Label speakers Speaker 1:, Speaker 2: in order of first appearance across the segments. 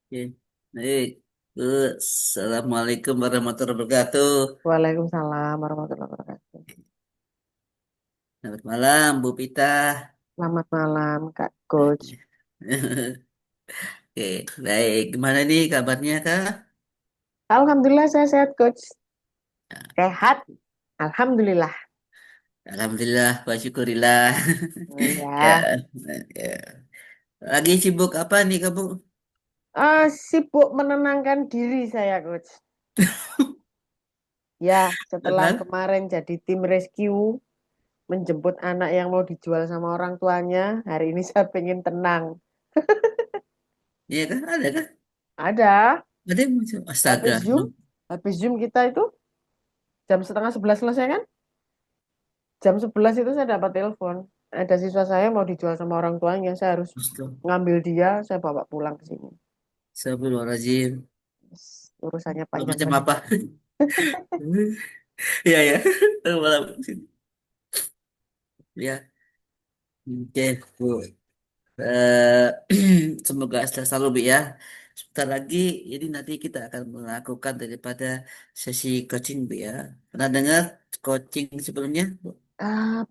Speaker 1: Oke. Baik. Assalamualaikum warahmatullahi wabarakatuh.
Speaker 2: Waalaikumsalam warahmatullahi wabarakatuh.
Speaker 1: Selamat malam, Bu Pita.
Speaker 2: Selamat malam, Kak Coach.
Speaker 1: Oke, baik. Gimana nih kabarnya, Kak?
Speaker 2: Alhamdulillah saya sehat, Coach. Sehat, Alhamdulillah.
Speaker 1: Alhamdulillah, wa syukurillah. Ya,
Speaker 2: Ya,
Speaker 1: ya. Lagi sibuk apa nih, Kamu?
Speaker 2: sibuk menenangkan diri saya, Coach. Ya, setelah
Speaker 1: Tenang?
Speaker 2: kemarin jadi tim rescue, menjemput anak yang mau dijual sama orang tuanya, hari ini saya pengen tenang.
Speaker 1: Iya kan? Ada kan?
Speaker 2: Ada,
Speaker 1: Ada yang muncul. Astaga.
Speaker 2: habis Zoom, habis Zoom kita itu jam setengah 11 selesai kan? Jam 11 itu saya dapat telepon. Ada siswa saya mau dijual sama orang tuanya, saya harus
Speaker 1: Astaga.
Speaker 2: ngambil dia, saya bawa pulang ke sini.
Speaker 1: Astagfirullahaladzim.
Speaker 2: Urusannya panjang
Speaker 1: Macam
Speaker 2: benar.
Speaker 1: apa? Iya, ya. Malam. Ya, oke, Bu. eh semoga selalu Bu ya. Sebentar lagi ini nanti kita akan melakukan daripada sesi coaching Bu ya. Pernah dengar coaching sebelumnya? Bu?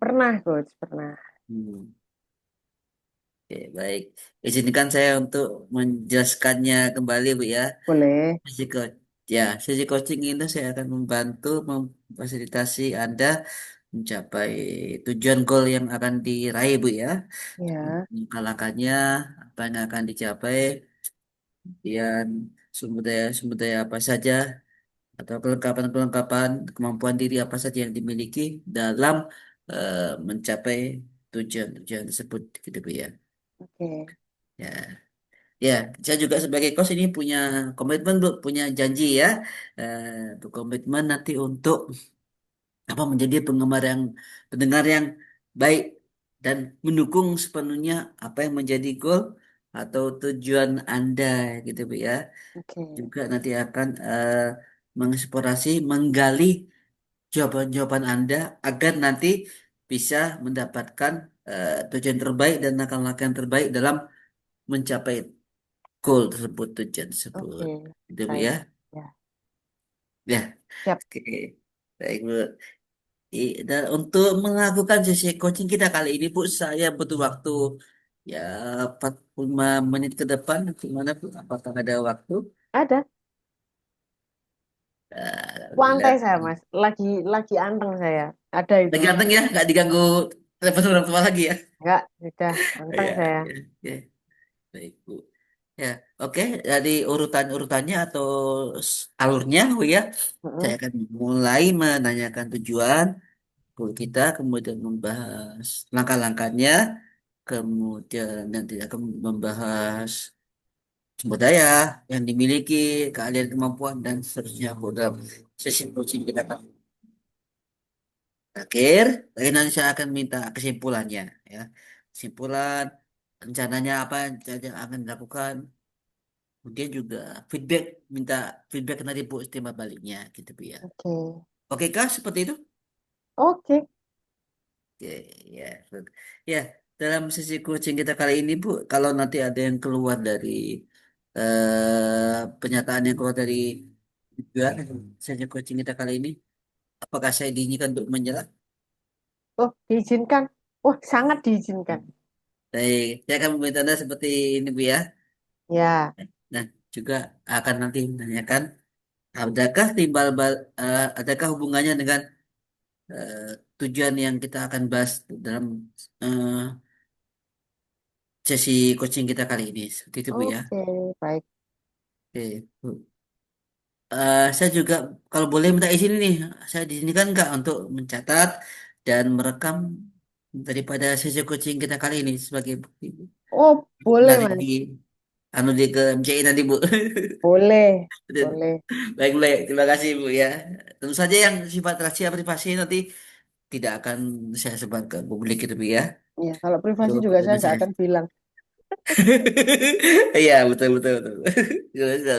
Speaker 2: Pernah, Coach, pernah.
Speaker 1: Hmm. Oke, baik. Izinkan saya untuk menjelaskannya kembali Bu ya.
Speaker 2: Boleh.
Speaker 1: Sesi coach. Ya, sesi coaching ini saya akan membantu memfasilitasi Anda mencapai tujuan goal yang akan diraih Bu ya.
Speaker 2: Ya,
Speaker 1: Langkah-langkahnya apa yang akan dicapai, kemudian sumber daya apa saja atau kelengkapan-kelengkapan kemampuan diri apa saja yang dimiliki dalam mencapai tujuan-tujuan tersebut gitu Bu ya.
Speaker 2: oke.
Speaker 1: Ya, ya, saya juga sebagai coach ini punya komitmen Bu, punya janji ya, berkomitmen nanti untuk apa menjadi penggemar yang pendengar yang baik dan mendukung sepenuhnya apa yang menjadi goal atau tujuan Anda gitu Bu ya.
Speaker 2: Oke.
Speaker 1: Juga nanti akan mengeksplorasi, menggali jawaban-jawaban Anda agar nanti bisa mendapatkan tujuan terbaik dan langkah-langkah yang terbaik dalam mencapai goal tersebut, tujuan tersebut.
Speaker 2: Oke.
Speaker 1: Gitu Bu
Speaker 2: Baik.
Speaker 1: ya.
Speaker 2: Ya,
Speaker 1: Ya,
Speaker 2: siap.
Speaker 1: oke. Baik Bu. Dan untuk melakukan sesi coaching kita kali ini Bu, saya butuh waktu ya 45 menit ke depan. Gimana Bu? Apakah ada waktu?
Speaker 2: Ada. Santai
Speaker 1: Alhamdulillah.
Speaker 2: saya, Mas. Lagi anteng saya. Ada itu.
Speaker 1: Lagi ganteng ya, nggak diganggu telepon orang tua lagi ya.
Speaker 2: Enggak, sudah anteng
Speaker 1: Ya,
Speaker 2: saya.
Speaker 1: ya, ya. Baik Bu. Ya, oke. Dari urutannya atau alurnya Bu ya, saya
Speaker 2: Mm-mm.
Speaker 1: akan mulai menanyakan tujuan goal kita, kemudian membahas langkah-langkahnya, kemudian nanti akan membahas sumber daya yang dimiliki, keahlian kemampuan dan seterusnya Bu, dalam sesi coaching kita kan. Terakhir, terakhir nanti saya akan minta kesimpulannya ya. Kesimpulan rencananya apa yang akan dilakukan. Kemudian juga feedback, minta feedback nanti Bu terima baliknya gitu Bu ya.
Speaker 2: Oke.
Speaker 1: Oke Kak, seperti itu?
Speaker 2: Oke.
Speaker 1: Oke, ya. Ya, dalam sesi coaching kita kali ini Bu, kalau nanti ada yang keluar dari pernyataan yang keluar dari juga sesi coaching kita kali ini, apakah saya diizinkan untuk menyela?
Speaker 2: Oh, diizinkan. Wah, sangat diizinkan.
Speaker 1: Baik, saya akan meminta Anda seperti ini Bu ya.
Speaker 2: Ya,
Speaker 1: Nah, juga akan nanti menanyakan, adakah hubungannya dengan eh, tujuan yang kita akan bahas dalam eh, sesi coaching kita kali ini. Seperti itu Bu ya.
Speaker 2: oke. Baik.
Speaker 1: Oke, Bu. Saya juga kalau boleh minta izin nih, saya diizinkan nggak untuk mencatat dan merekam daripada sesi coaching kita kali ini sebagai bukti. Bu.
Speaker 2: Oh, boleh,
Speaker 1: Nanti
Speaker 2: Mas.
Speaker 1: di anu di ke MCI nanti Bu.
Speaker 2: Boleh. Boleh.
Speaker 1: Baik, baik. Terima kasih Bu ya. Tentu saja yang sifat rahasia privasi nanti tidak akan saya sebar ke publik gitu Bu ya.
Speaker 2: Ya, kalau
Speaker 1: Itu
Speaker 2: privasi juga saya
Speaker 1: pekerjaan
Speaker 2: nggak
Speaker 1: saya.
Speaker 2: akan bilang.
Speaker 1: Iya, betul, betul, betul.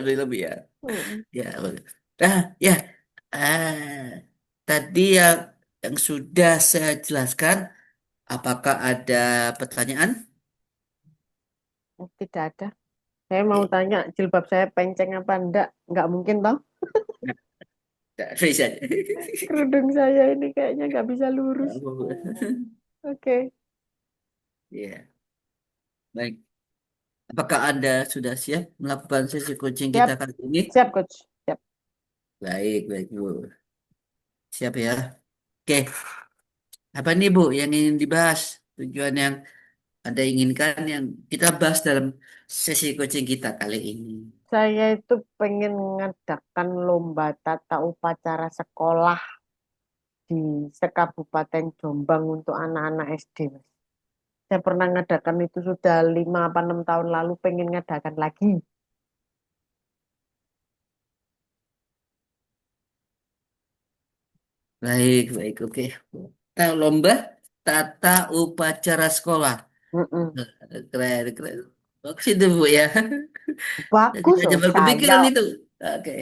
Speaker 1: Lebih lebih ya.
Speaker 2: Mm-mm.
Speaker 1: Ya, betul. Nah, ya. Tadi yang sudah saya jelaskan, apakah ada pertanyaan?
Speaker 2: Tidak ada. Saya mau
Speaker 1: Oke.
Speaker 2: tanya jilbab saya penceng apa enggak? Enggak mungkin toh.
Speaker 1: Nah, bisa.
Speaker 2: Kerudung saya ini kayaknya nggak bisa lurus. Oke,
Speaker 1: Iya, baik. Apakah Anda sudah siap melakukan sesi coaching kita
Speaker 2: siap,
Speaker 1: kali ini?
Speaker 2: siap coach. Siap.
Speaker 1: Baik, baik, Bu. Siap ya. Oke, apa nih Bu yang ingin dibahas? Tujuan yang Anda inginkan yang kita bahas dalam sesi coaching kita kali ini.
Speaker 2: Saya itu pengen mengadakan lomba tata upacara sekolah di sekabupaten Jombang untuk anak-anak SD, Mas. Saya pernah ngadakan itu sudah 5 apa 6 tahun lalu, pengen ngadakan lagi.
Speaker 1: Baik, baik, oke. Tahu lomba tata upacara sekolah.
Speaker 2: Mm-mm.
Speaker 1: Keren, keren. Bagus itu Bu ya. Saya
Speaker 2: Bagus
Speaker 1: juga
Speaker 2: loh
Speaker 1: coba kepikiran
Speaker 2: saya.
Speaker 1: itu. Oke.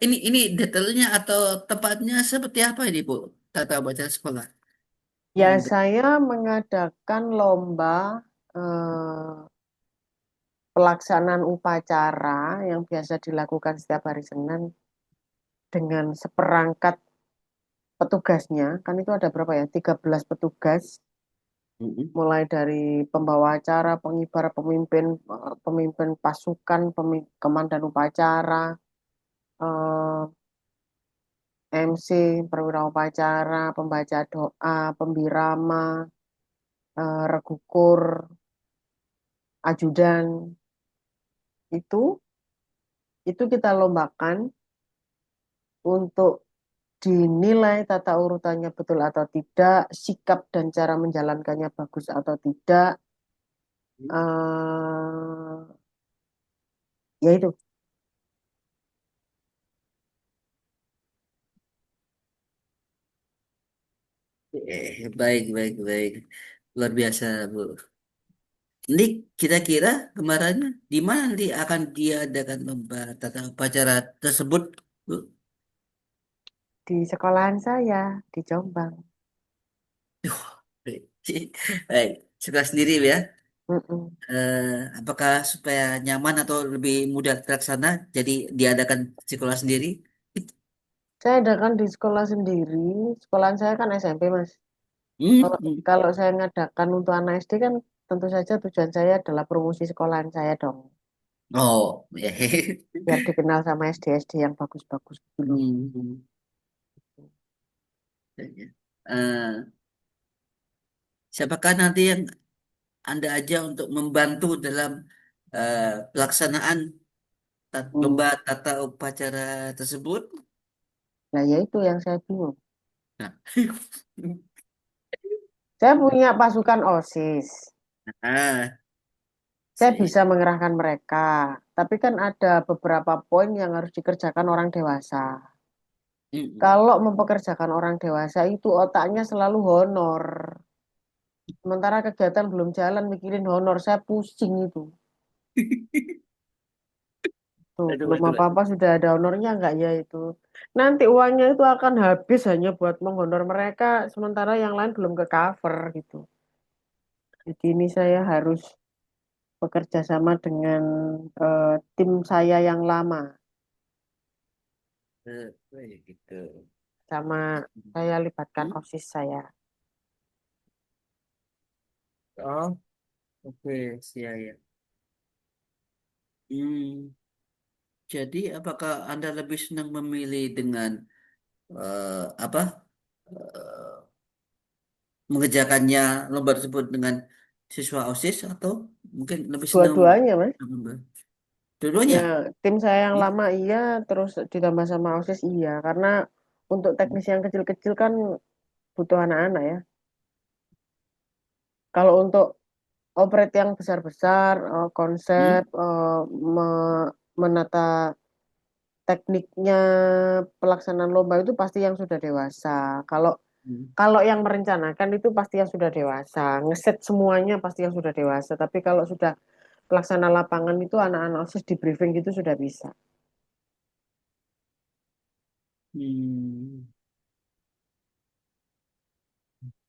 Speaker 1: Ini detailnya atau tepatnya seperti apa ini Bu? Tata upacara sekolah.
Speaker 2: Ya,
Speaker 1: Yang
Speaker 2: saya mengadakan lomba eh, pelaksanaan upacara yang biasa dilakukan setiap hari Senin dengan seperangkat petugasnya. Kan itu ada berapa ya? 13 petugas,
Speaker 1: Mm-mm.
Speaker 2: mulai dari pembawa acara, pengibar, pemimpin, pemimpin pasukan, komandan upacara, eh, MC, perwira upacara, pembaca doa, pembirama, regukur, ajudan, itu kita lombakan untuk dinilai tata urutannya betul atau tidak, sikap dan cara menjalankannya bagus atau tidak. Ya itu,
Speaker 1: Baik, baik, baik. Luar biasa, Bu. Ini kira-kira kemarinnya di mana nanti akan diadakan lomba tata upacara tersebut, Bu?
Speaker 2: di sekolahan saya di Jombang.
Speaker 1: Baik, baik. Suka sendiri ya.
Speaker 2: Mm-mm.
Speaker 1: Eh, apakah supaya nyaman atau lebih mudah terlaksana, jadi diadakan sekolah sendiri?
Speaker 2: Saya adakan di sekolah sendiri. Sekolahan saya kan SMP, Mas. Kalau
Speaker 1: Hmm.
Speaker 2: kalau saya ngadakan untuk anak SD kan tentu saja tujuan saya adalah promosi sekolahan saya dong.
Speaker 1: Oh, ya.
Speaker 2: Biar dikenal sama SD-SD yang bagus-bagus dulu.
Speaker 1: Hmm. Eh, siapakah nanti yang Anda aja untuk membantu dalam pelaksanaan
Speaker 2: Hmm.
Speaker 1: lomba tata upacara tersebut?
Speaker 2: Nah, ya itu yang saya bingung.
Speaker 1: Nah,
Speaker 2: Saya punya pasukan OSIS.
Speaker 1: ah,
Speaker 2: Saya
Speaker 1: sih.
Speaker 2: bisa mengerahkan mereka. Tapi kan ada beberapa poin yang harus dikerjakan orang dewasa.
Speaker 1: Mm-mm.
Speaker 2: Kalau mempekerjakan orang dewasa itu otaknya selalu honor. Sementara kegiatan belum jalan mikirin honor, saya pusing itu. Tuh,
Speaker 1: Aduh,
Speaker 2: belum
Speaker 1: aduh, aduh.
Speaker 2: apa-apa sudah ada honornya enggak ya itu. Nanti uangnya itu akan habis hanya buat menghonor mereka, sementara yang lain belum ke cover gitu. Jadi ini saya harus bekerja sama dengan tim saya yang lama,
Speaker 1: Gitu.
Speaker 2: sama saya libatkan
Speaker 1: Hmm?
Speaker 2: OSIS saya.
Speaker 1: Oh, oke, siap ya. Hmm, jadi apakah Anda lebih senang memilih dengan apa mengerjakannya lomba tersebut dengan siswa OSIS atau mungkin lebih senang
Speaker 2: Dua-duanya, Mas.
Speaker 1: lomba dua-duanya?
Speaker 2: Ya, tim saya yang
Speaker 1: Hmm?
Speaker 2: lama iya, terus ditambah sama OSIS iya, karena untuk teknis yang kecil-kecil kan butuh anak-anak ya. Kalau untuk operate yang besar-besar, konsep,
Speaker 1: Hmm?
Speaker 2: menata tekniknya pelaksanaan lomba itu pasti yang sudah dewasa. Kalau
Speaker 1: Hmm.
Speaker 2: kalau yang merencanakan itu pasti yang sudah dewasa. Ngeset semuanya pasti yang sudah dewasa. Tapi kalau sudah pelaksana lapangan itu anak-anak OSIS di briefing itu sudah bisa.
Speaker 1: Hmm.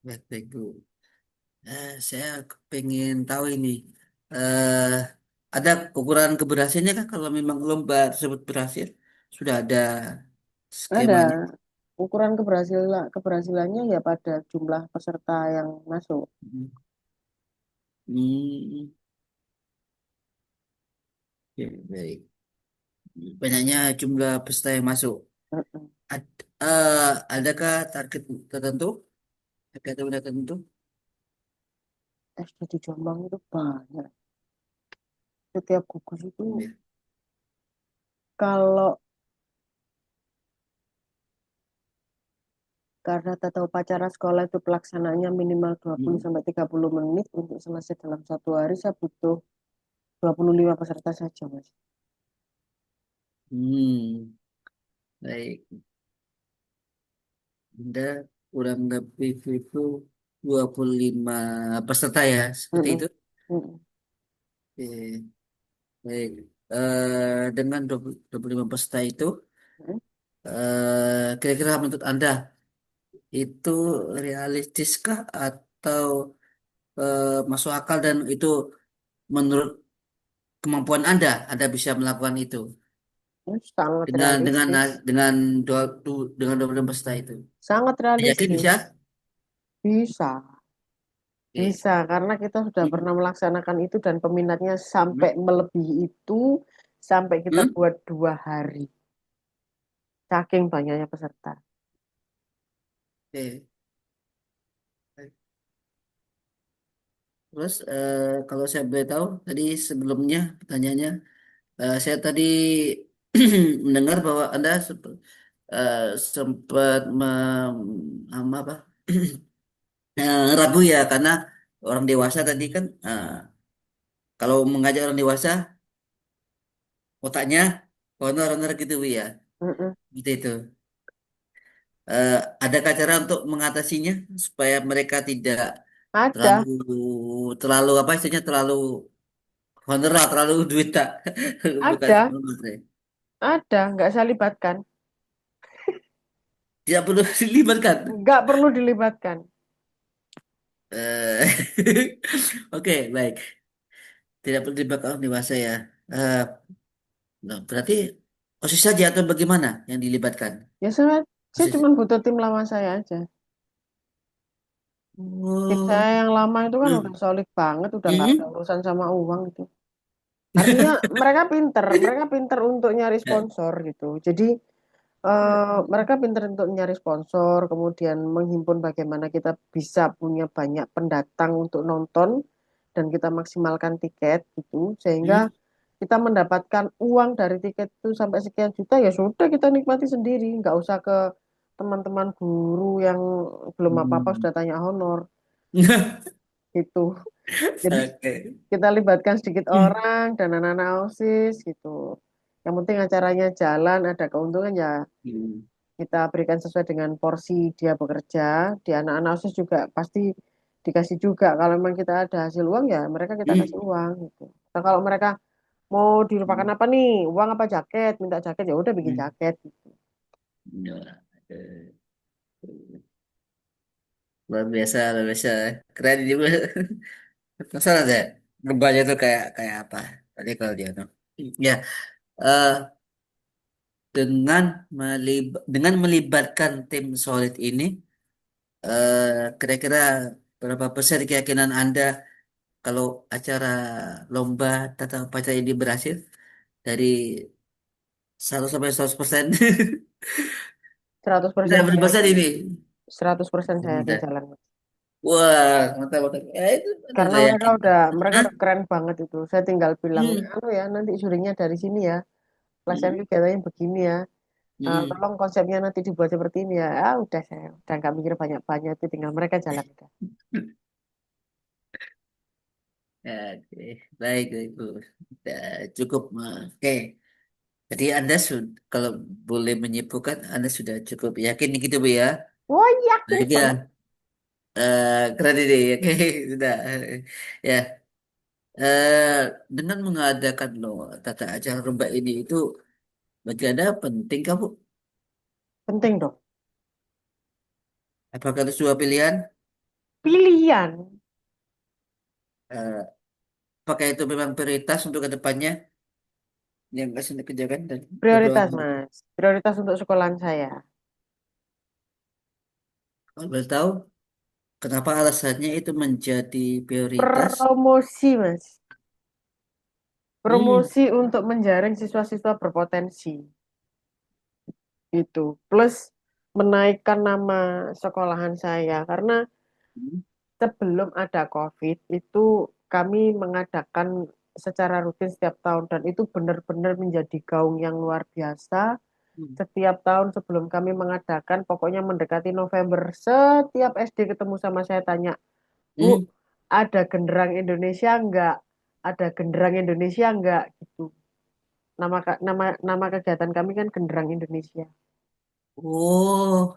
Speaker 1: Baik, baik, Bu. Saya pengen tahu ini. eh ada ukuran keberhasilannya kah kalau memang lomba tersebut berhasil? Sudah ada
Speaker 2: Ada
Speaker 1: skemanya.
Speaker 2: ukuran keberhasilannya ya pada jumlah peserta yang masuk.
Speaker 1: Hmm. Hmm, oke, baik. Banyaknya jumlah peserta yang masuk.
Speaker 2: Mm-mm.
Speaker 1: Adakah target tertentu? Target tertentu?
Speaker 2: SD di Jombang itu banyak. Setiap gugus itu
Speaker 1: Ya.
Speaker 2: kalau karena tata upacara sekolah itu pelaksanaannya minimal 20
Speaker 1: Hmm.
Speaker 2: sampai 30 menit untuk selesai dalam 1 hari, saya butuh 25 peserta saja, Mas.
Speaker 1: Hmm, baik. Anda kurang lebih itu 25 peserta ya, seperti itu.
Speaker 2: Mm-mm. Mm-mm.
Speaker 1: Oke, baik. Dengan 25 peserta itu,
Speaker 2: Mm-mm.
Speaker 1: kira-kira menurut Anda itu realistiskah atau masuk akal dan itu menurut kemampuan Anda bisa melakukan itu
Speaker 2: Sangat
Speaker 1: dengan
Speaker 2: realistis.
Speaker 1: dengan dengan 25 peserta itu.
Speaker 2: Sangat
Speaker 1: Yakin
Speaker 2: realistis.
Speaker 1: bisa?
Speaker 2: Bisa.
Speaker 1: Oke.
Speaker 2: Bisa, karena kita sudah pernah melaksanakan itu dan peminatnya
Speaker 1: Hmm?
Speaker 2: sampai melebihi itu, sampai kita
Speaker 1: Hmm?
Speaker 2: buat 2 hari. Saking banyaknya peserta.
Speaker 1: Oke. Terus kalau saya boleh tahu tadi sebelumnya pertanyaannya saya tadi mendengar bahwa Anda eh, sempat apa ragu ya karena orang dewasa tadi kan kalau mengajak orang dewasa otaknya honor-honor gitu Bu, ya
Speaker 2: Mm-mm.
Speaker 1: gitu itu. Eh, adakah cara untuk mengatasinya supaya mereka tidak terlalu
Speaker 2: Ada,
Speaker 1: terlalu apa istilahnya terlalu honor lah, terlalu duit tak bukan
Speaker 2: ada,
Speaker 1: honor.
Speaker 2: nggak saya libatkan.
Speaker 1: Tidak perlu dilibatkan.
Speaker 2: Nggak perlu dilibatkan.
Speaker 1: Eh, Oke, baik. Tidak perlu dilibatkan orang dewasa ya. Eh, nah, berarti OSIS saja atau bagaimana yang dilibatkan?
Speaker 2: Ya saya
Speaker 1: OSIS.
Speaker 2: cuma butuh tim lawan saya aja. Tim
Speaker 1: Oh.
Speaker 2: saya yang lama itu kan udah
Speaker 1: Hmm.
Speaker 2: solid banget, udah nggak ada
Speaker 1: Hmm.
Speaker 2: urusan sama uang itu. Artinya mereka pinter untuk nyari sponsor gitu. Jadi mereka pinter untuk nyari sponsor, kemudian menghimpun bagaimana kita bisa punya banyak pendatang untuk nonton dan kita maksimalkan tiket gitu, sehingga
Speaker 1: Hmm.
Speaker 2: kita mendapatkan uang dari tiket itu sampai sekian juta ya sudah kita nikmati sendiri, nggak usah ke teman-teman guru yang belum apa-apa
Speaker 1: Hmm.
Speaker 2: sudah tanya honor gitu. Jadi
Speaker 1: Oke.
Speaker 2: kita libatkan sedikit orang dan anak-anak OSIS gitu. Yang penting acaranya jalan, ada keuntungan ya
Speaker 1: Hmm.
Speaker 2: kita berikan sesuai dengan porsi dia bekerja. Di anak-anak OSIS juga pasti dikasih juga. Kalau memang kita ada hasil uang ya mereka kita kasih uang gitu. Nah, kalau mereka mau dilupakan apa nih? Uang apa jaket? Minta jaket ya udah bikin
Speaker 1: Hmm.
Speaker 2: jaket gitu.
Speaker 1: Ya, luar biasa, keren juga. Penasaran deh, lembahnya tuh kayak kayak apa? Tadi kalau dia tuh, ya, eh, dengan melibatkan tim solid ini, kira-kira berapa persen keyakinan Anda kalau acara lomba tata upacara ini berhasil dari 1 sampai 100%?
Speaker 2: 100%
Speaker 1: Berapa
Speaker 2: saya
Speaker 1: persen
Speaker 2: yakin.
Speaker 1: ini?
Speaker 2: 100% saya yakin
Speaker 1: Udah.
Speaker 2: jalan.
Speaker 1: Wah, mantap, mantap. Ya, itu
Speaker 2: Karena
Speaker 1: saya
Speaker 2: mereka
Speaker 1: yakin.
Speaker 2: mereka
Speaker 1: Hah?
Speaker 2: udah keren banget itu. Saya tinggal bilang,
Speaker 1: Hmm.
Speaker 2: anu ya, nanti syutingnya dari sini ya. Pelaksanaan
Speaker 1: Hmm.
Speaker 2: kegiatannya begini ya.
Speaker 1: Hmm.
Speaker 2: Tolong konsepnya nanti dibuat seperti ini ya. Udah saya udah nggak mikir banyak-banyak itu tinggal mereka jalan udah.
Speaker 1: Oke, baik, baik, Bu. Ya, cukup. Oke. Jadi Anda sudah, kalau boleh menyimpulkan, Anda sudah cukup yakin gitu, Bu ya?
Speaker 2: Wah, yakin
Speaker 1: Baik
Speaker 2: banget.
Speaker 1: ya. Keren ini. Oke, sudah. Ya, dengan mengadakan loh tata acara lomba ini itu bagi Anda penting, kamu?
Speaker 2: Penting dong.
Speaker 1: Apakah itu sebuah pilihan?
Speaker 2: Pilihan.
Speaker 1: apakah itu memang prioritas untuk kedepannya yang kasih kerjakan dan berdoa
Speaker 2: Prioritas,
Speaker 1: begitu.
Speaker 2: Mas. Prioritas untuk sekolahan saya.
Speaker 1: Kalau boleh tahu, kenapa alasannya itu menjadi prioritas?
Speaker 2: Promosi, Mas.
Speaker 1: Hmm.
Speaker 2: Promosi untuk menjaring siswa-siswa berpotensi. Itu. Plus menaikkan nama sekolahan saya. Karena sebelum ada COVID, itu kami mengadakan secara rutin setiap tahun. Dan itu benar-benar menjadi gaung yang luar biasa.
Speaker 1: Hmm.
Speaker 2: Setiap tahun sebelum kami mengadakan, pokoknya mendekati November, setiap SD ketemu sama saya tanya, Bu,
Speaker 1: Hmm.
Speaker 2: ada genderang Indonesia enggak? Ada genderang Indonesia enggak? Gitu. Nama kegiatan kami kan genderang Indonesia.
Speaker 1: Oh,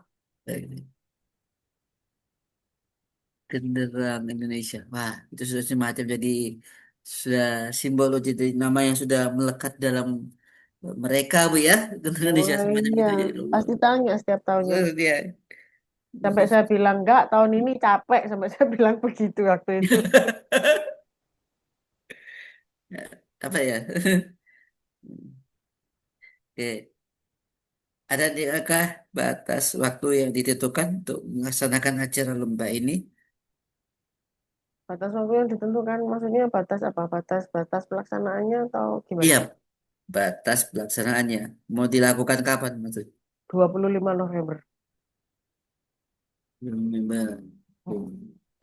Speaker 1: genderang Indonesia. Wah, itu sudah semacam jadi sudah simbol jadi nama yang sudah melekat dalam mereka, Bu ya. Genderang
Speaker 2: Oh
Speaker 1: Indonesia semacam
Speaker 2: iya,
Speaker 1: itu jadi
Speaker 2: pasti tanya setiap tahunnya, Mas.
Speaker 1: dia.
Speaker 2: Sampai saya bilang enggak, tahun ini capek. Sampai saya bilang begitu waktu itu.
Speaker 1: Apa ya? Oke. Ada adakah batas waktu yang ditentukan untuk melaksanakan acara lomba ini?
Speaker 2: Batas waktu yang ditentukan, maksudnya batas apa? Batas pelaksanaannya atau
Speaker 1: Iya,
Speaker 2: gimana?
Speaker 1: batas pelaksanaannya. Mau dilakukan kapan maksud?
Speaker 2: 25 November.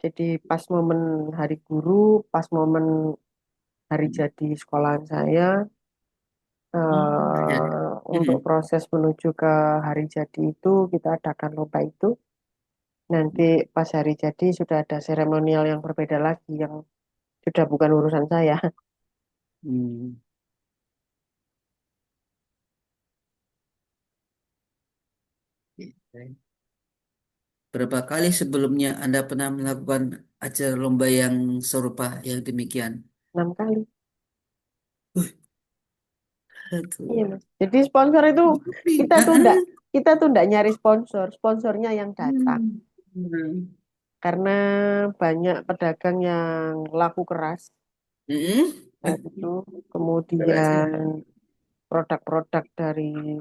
Speaker 2: Jadi pas momen hari guru, pas momen hari jadi sekolahan saya,
Speaker 1: Ya.
Speaker 2: untuk proses menuju ke hari jadi itu kita adakan lomba itu. Nanti pas hari jadi sudah ada seremonial yang berbeda lagi yang sudah bukan urusan saya.
Speaker 1: Hmm. Berapa kali sebelumnya Anda pernah melakukan acara lomba yang serupa yang demikian?
Speaker 2: 6 kali. Iya,
Speaker 1: Aduh.
Speaker 2: Mas. Jadi sponsor itu kita tuh
Speaker 1: Ah,
Speaker 2: enggak kita tuh enggak nyari sponsor, sponsornya yang datang.
Speaker 1: hmm. Hmm.
Speaker 2: Karena banyak pedagang yang laku keras
Speaker 1: Hmm.
Speaker 2: saat itu.
Speaker 1: Keras ya.
Speaker 2: Kemudian produk-produk dari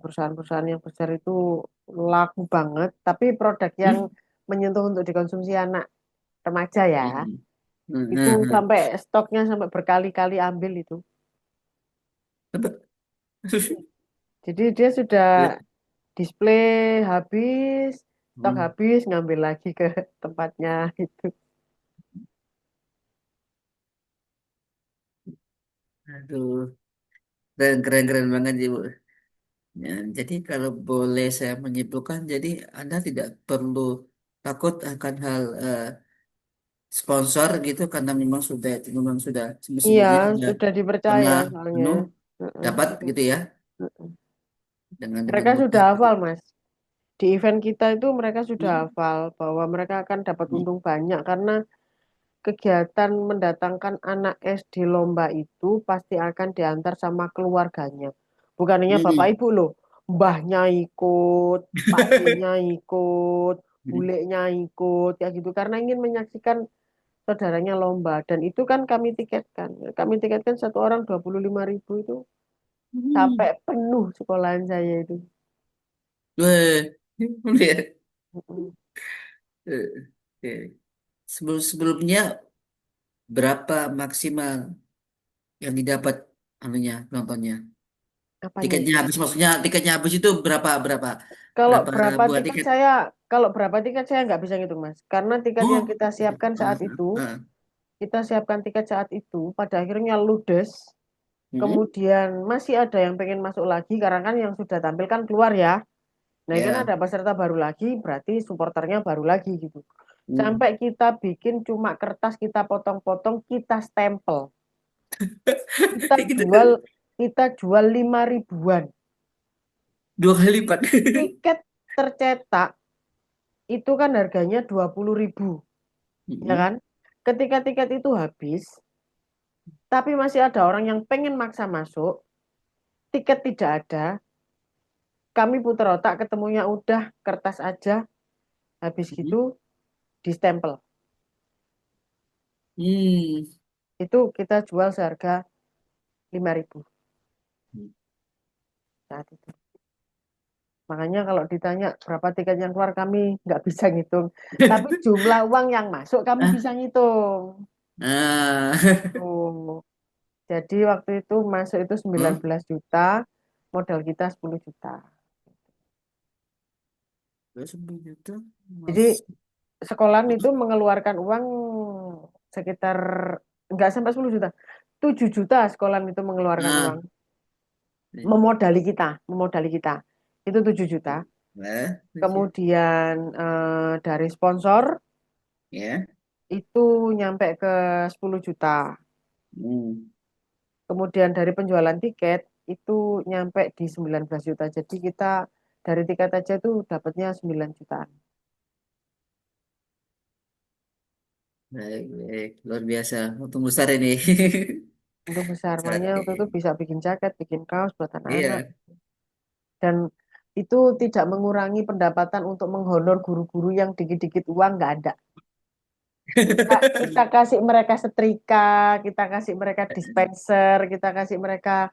Speaker 2: perusahaan-perusahaan yang besar itu laku banget, tapi produk yang
Speaker 1: Hmm.
Speaker 2: menyentuh untuk dikonsumsi anak remaja ya,
Speaker 1: Hmm. Hmm.
Speaker 2: itu
Speaker 1: Hmm. Hmm.
Speaker 2: sampai stoknya sampai berkali-kali ambil itu.
Speaker 1: Apa?
Speaker 2: Jadi dia sudah display habis, stok
Speaker 1: Hmm.
Speaker 2: habis, ngambil lagi ke tempatnya itu.
Speaker 1: Aduh, keren, keren, keren banget sih, Bu. Ya, jadi kalau boleh saya menyimpulkan, jadi Anda tidak perlu takut akan hal sponsor gitu karena memang sudah
Speaker 2: Iya,
Speaker 1: semestinya sudah
Speaker 2: sudah dipercaya
Speaker 1: pernah
Speaker 2: soalnya.
Speaker 1: penuh
Speaker 2: Heeh,
Speaker 1: dapat
Speaker 2: sudah.
Speaker 1: gitu ya
Speaker 2: Heeh.
Speaker 1: dengan
Speaker 2: Mereka
Speaker 1: mudah
Speaker 2: sudah
Speaker 1: gitu.
Speaker 2: hafal, Mas. Di event kita itu mereka sudah
Speaker 1: Hmm.
Speaker 2: hafal bahwa mereka akan dapat
Speaker 1: Hmm.
Speaker 2: untung banyak karena kegiatan mendatangkan anak SD lomba itu pasti akan diantar sama keluarganya. Bukannya bapak
Speaker 1: Hmm.
Speaker 2: ibu loh, mbahnya ikut, pakciknya ikut, buleknya ikut, ya gitu. Karena ingin menyaksikan saudaranya lomba. Dan itu kan kami tiketkan. Kami tiketkan satu orang 25.000 itu sampai
Speaker 1: Hmm.
Speaker 2: penuh sekolahan saya itu.
Speaker 1: Weh. Ya.
Speaker 2: Mm-mm.
Speaker 1: Oke. Sebelumnya berapa maksimal yang didapat anunya nontonnya?
Speaker 2: Apanya
Speaker 1: Tiketnya
Speaker 2: itu?
Speaker 1: habis maksudnya tiketnya habis itu berapa berapa
Speaker 2: Kalau
Speaker 1: berapa
Speaker 2: berapa
Speaker 1: buat
Speaker 2: tiket
Speaker 1: tiket?
Speaker 2: saya, kalau berapa tiket saya nggak bisa ngitung, Mas. Karena tiket yang
Speaker 1: Oh.
Speaker 2: kita siapkan saat itu, kita siapkan tiket saat itu, pada akhirnya ludes.
Speaker 1: Hmm.
Speaker 2: Kemudian masih ada yang pengen masuk lagi, karena kan yang sudah tampil kan keluar ya. Nah, ini kan ada
Speaker 1: Ya.
Speaker 2: peserta baru lagi, berarti supporternya baru lagi gitu.
Speaker 1: Hmm.
Speaker 2: Sampai kita bikin cuma kertas, kita potong-potong, kita stempel. Kita
Speaker 1: Gitu.
Speaker 2: jual, kita jual 5.000-an.
Speaker 1: Dua kali lipat.
Speaker 2: Tiket tercetak itu kan harganya 20.000, ya
Speaker 1: Hmm.
Speaker 2: kan? Ketika tiket itu habis, tapi masih ada orang yang pengen maksa masuk, tiket tidak ada, kami putar otak, ketemunya udah kertas aja, habis
Speaker 1: Hmm.
Speaker 2: gitu di stempel.
Speaker 1: Hmm.
Speaker 2: Itu kita jual seharga 5.000 saat itu. Makanya kalau ditanya berapa tiket yang keluar kami nggak bisa ngitung. Tapi jumlah uang yang masuk kami
Speaker 1: Ah,
Speaker 2: bisa ngitung.
Speaker 1: ah,
Speaker 2: Oh. Jadi waktu itu masuk itu sembilan
Speaker 1: hmm?
Speaker 2: belas juta, modal kita 10 juta.
Speaker 1: Terus begitu,
Speaker 2: Jadi
Speaker 1: mas.
Speaker 2: sekolahan itu mengeluarkan uang sekitar nggak sampai 10 juta. 7 juta sekolahan itu mengeluarkan uang.
Speaker 1: Nah,
Speaker 2: Memodali kita. Itu 7 juta.
Speaker 1: nah,
Speaker 2: Kemudian dari sponsor
Speaker 1: ya.
Speaker 2: itu nyampe ke 10 juta.
Speaker 1: Hmm.
Speaker 2: Kemudian dari penjualan tiket itu nyampe di 19 juta. Jadi kita dari tiket aja tuh dapatnya 9 jutaan.
Speaker 1: Baik, baik. Luar biasa. Untung besar ini.
Speaker 2: Untuk besar,
Speaker 1: Besar
Speaker 2: makanya waktu itu
Speaker 1: ini.
Speaker 2: bisa bikin jaket, bikin kaos buat anak-anak.
Speaker 1: Iya.
Speaker 2: Dan itu tidak mengurangi pendapatan untuk menghonor guru-guru yang dikit-dikit uang, nggak ada. Kita kasih mereka setrika, kita kasih mereka dispenser, kita kasih mereka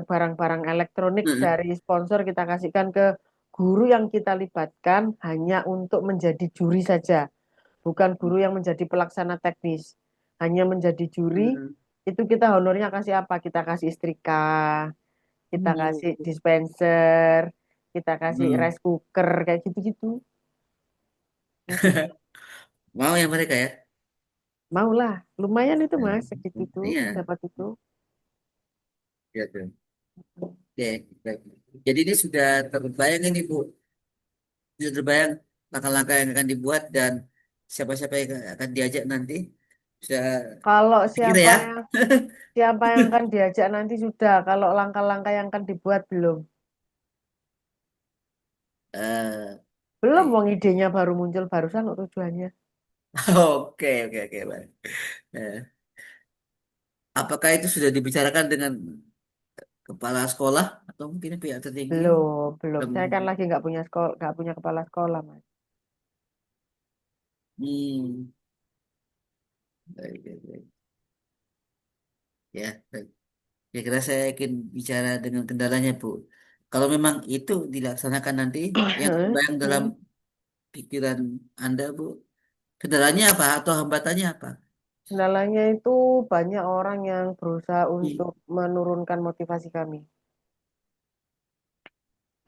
Speaker 2: barang-barang elektronik
Speaker 1: Heeh.
Speaker 2: dari sponsor, kita kasihkan ke guru yang kita libatkan hanya untuk menjadi juri saja, bukan guru yang menjadi pelaksana teknis. Hanya menjadi juri,
Speaker 1: Hmm.
Speaker 2: itu kita honornya kasih apa? Kita kasih setrika, kita
Speaker 1: Hmm.
Speaker 2: kasih dispenser, kita kasih
Speaker 1: Hmm.
Speaker 2: rice cooker, kayak gitu-gitu. Itu
Speaker 1: Mau ya mereka ya?
Speaker 2: mau lah, lumayan itu mas, segitu tuh
Speaker 1: Iya.
Speaker 2: dapat itu.
Speaker 1: Iya tuh. Oke, baik. Jadi ini sudah terbayang ini Bu. Sudah terbayang langkah-langkah yang akan dibuat dan siapa-siapa yang akan diajak nanti. Bisa
Speaker 2: Kalau
Speaker 1: pikir ya.
Speaker 2: siapa yang akan diajak nanti sudah, kalau langkah-langkah yang akan dibuat belum.
Speaker 1: Eh,
Speaker 2: Belum,
Speaker 1: baik.
Speaker 2: wong idenya baru muncul barusan kok tujuannya.
Speaker 1: Oke, oke, oke, baik. Eh, apakah itu sudah dibicarakan dengan kepala sekolah atau mungkin pihak tertinggi?
Speaker 2: Belum, belum.
Speaker 1: Belum.
Speaker 2: Saya kan lagi nggak punya sekolah, nggak punya kepala sekolah, Mas.
Speaker 1: Hmm, baik, baik, baik. Ya, baik. Kira-kira saya yakin bicara dengan kendalanya, Bu. Kalau memang itu dilaksanakan nanti, yang terbayang dalam
Speaker 2: Hmm.
Speaker 1: pikiran Anda, Bu, kendalanya apa atau hambatannya apa?
Speaker 2: Kendalanya itu banyak orang yang berusaha
Speaker 1: Hmm.
Speaker 2: untuk menurunkan motivasi kami.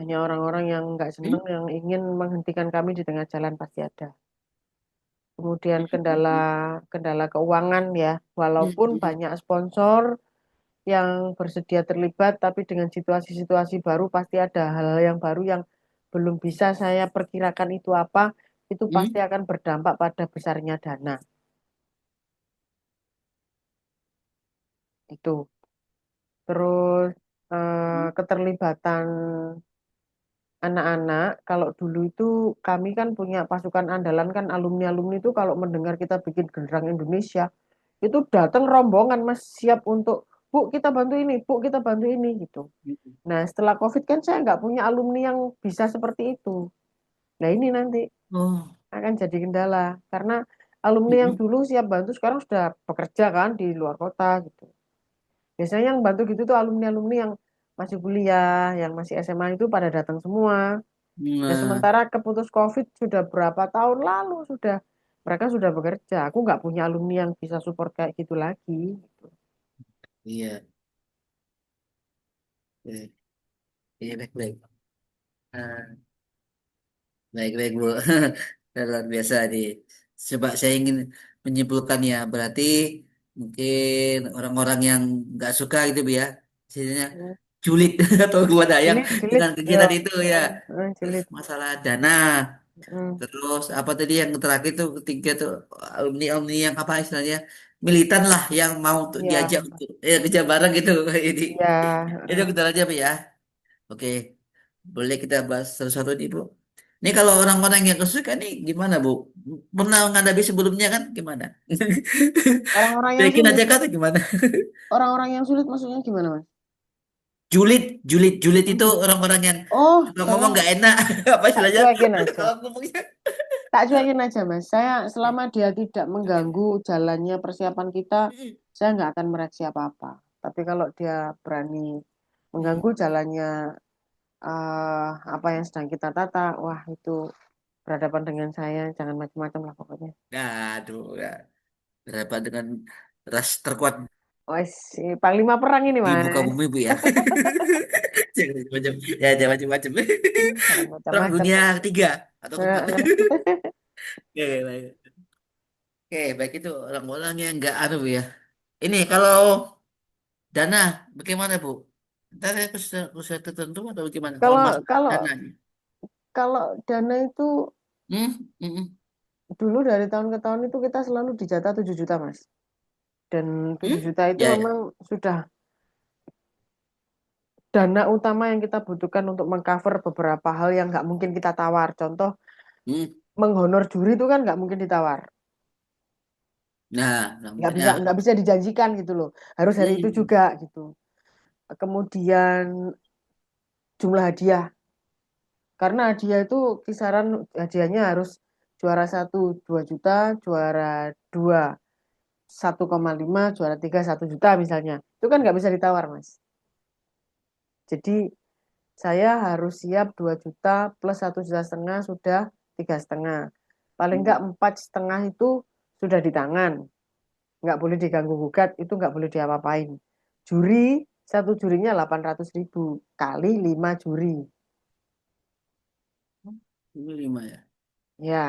Speaker 2: Hanya orang-orang yang nggak
Speaker 1: Hmm?
Speaker 2: seneng, yang ingin menghentikan kami di tengah jalan pasti ada. Kemudian kendala kendala keuangan ya, walaupun
Speaker 1: Hmm.
Speaker 2: banyak sponsor yang bersedia terlibat, tapi dengan situasi-situasi baru pasti ada hal-hal yang baru yang belum bisa saya perkirakan itu apa, itu pasti
Speaker 1: Hmm?
Speaker 2: akan berdampak pada besarnya dana. Itu. Terus
Speaker 1: Hmm?
Speaker 2: keterlibatan anak-anak, kalau dulu itu kami kan punya pasukan andalan kan alumni-alumni itu kalau mendengar kita bikin genderang Indonesia, itu datang rombongan Mas siap untuk Bu kita bantu ini, Bu kita bantu ini gitu.
Speaker 1: Hmm.
Speaker 2: Nah setelah COVID kan saya nggak punya alumni yang bisa seperti itu. Nah ini nanti
Speaker 1: Oh.
Speaker 2: akan jadi kendala karena alumni yang
Speaker 1: Hmm.
Speaker 2: dulu siap bantu sekarang sudah bekerja kan di luar kota gitu. Biasanya yang bantu gitu tuh alumni-alumni yang masih kuliah, yang masih SMA itu pada datang semua. Nah,
Speaker 1: Nah,
Speaker 2: sementara keputus COVID sudah berapa tahun lalu sudah mereka sudah bekerja. Aku nggak punya alumni yang bisa support kayak gitu lagi. Gitu.
Speaker 1: iya. Iya, iya, baik, baik. Ah, baik, baik, Bu. Luar biasa nih. Coba saya ingin menyimpulkan ya, berarti mungkin orang-orang yang nggak suka gitu, Bu ya, istilahnya
Speaker 2: Hmm.
Speaker 1: julid atau gimana yang
Speaker 2: Jilid, jilid,
Speaker 1: dengan
Speaker 2: ya.
Speaker 1: kegiatan itu ya. Terus
Speaker 2: Jilid.
Speaker 1: masalah dana,
Speaker 2: Hmm.
Speaker 1: terus apa tadi yang terakhir tuh ketiga tuh alumni-alumni yang apa istilahnya militan lah yang mau untuk
Speaker 2: Ya,
Speaker 1: diajak untuk ya kerja bareng gitu. Ini
Speaker 2: ya.
Speaker 1: itu kita aja, Bu ya. Oke, boleh kita bahas satu-satu nih, Bu. Ini kalau orang-orang yang kesuka nih gimana, Bu? Pernah menghadapi sebelumnya kan gimana?
Speaker 2: Orang-orang yang
Speaker 1: Yakin aja
Speaker 2: sulit.
Speaker 1: kata gimana?
Speaker 2: Orang-orang yang sulit maksudnya gimana, Mas?
Speaker 1: Julid, julid, julid
Speaker 2: Oh,
Speaker 1: itu
Speaker 2: jilid.
Speaker 1: orang-orang yang
Speaker 2: Oh,
Speaker 1: suka ngomong
Speaker 2: saya
Speaker 1: nggak enak. Apa
Speaker 2: tak
Speaker 1: istilahnya?
Speaker 2: cuekin aja.
Speaker 1: Kalau ngomongnya.
Speaker 2: Tak cuekin aja, Mas. Saya
Speaker 1: Oke.
Speaker 2: selama dia tidak
Speaker 1: Oke.
Speaker 2: mengganggu jalannya persiapan kita,
Speaker 1: Mm,
Speaker 2: saya nggak akan mereaksi apa-apa. Tapi kalau dia berani mengganggu
Speaker 1: mm.
Speaker 2: jalannya apa yang sedang kita tata, wah itu berhadapan dengan saya, jangan macam-macam lah pokoknya.
Speaker 1: Aduh, ya. Berhadapan dengan ras terkuat
Speaker 2: Wes, panglima perang ini,
Speaker 1: di muka
Speaker 2: Mas.
Speaker 1: bumi, Bu ya. Jangan macam-macam. Ya, jangan macam-macam.
Speaker 2: Jangan
Speaker 1: Perang
Speaker 2: macam-macam,
Speaker 1: dunia
Speaker 2: Mas.
Speaker 1: ketiga atau keempat.
Speaker 2: Heeh.
Speaker 1: Oke, baik. Oke, baik itu orang-orang yang nggak anu ya. Ini kalau dana bagaimana, Bu? Ntar ya sudah tertentu atau bagaimana? Kalau
Speaker 2: Kalau
Speaker 1: mas
Speaker 2: kalau
Speaker 1: dananya.
Speaker 2: kalau dana itu
Speaker 1: Hmm? Hmm?
Speaker 2: dulu dari tahun ke tahun itu kita selalu dijatah 7 juta, Mas. Dan 7
Speaker 1: Hmm?
Speaker 2: juta itu
Speaker 1: Ya,
Speaker 2: memang
Speaker 1: ya.
Speaker 2: sudah dana utama yang kita butuhkan untuk mengcover beberapa hal yang nggak mungkin kita tawar. Contoh,
Speaker 1: Hmm?
Speaker 2: menghonor juri itu kan nggak mungkin ditawar.
Speaker 1: Nah, nah
Speaker 2: Nggak
Speaker 1: mungkin
Speaker 2: bisa
Speaker 1: ya.
Speaker 2: nggak bisa dijanjikan gitu loh. Harus hari itu
Speaker 1: Hmm.
Speaker 2: juga gitu. Kemudian jumlah hadiah. Karena hadiah itu kisaran hadiahnya harus juara satu 2 juta, juara dua 1,5, juara tiga 1 juta misalnya. Itu kan nggak bisa ditawar, Mas. Jadi saya harus siap 2 juta plus 1,5 juta sudah 3,5. Paling nggak
Speaker 1: Hmm.
Speaker 2: 4,5 itu sudah di tangan. Nggak boleh diganggu gugat, itu nggak boleh diapa-apain. Juri, satu jurinya 800.000 kali 5 juri.
Speaker 1: Ini 5 ya.
Speaker 2: Ya,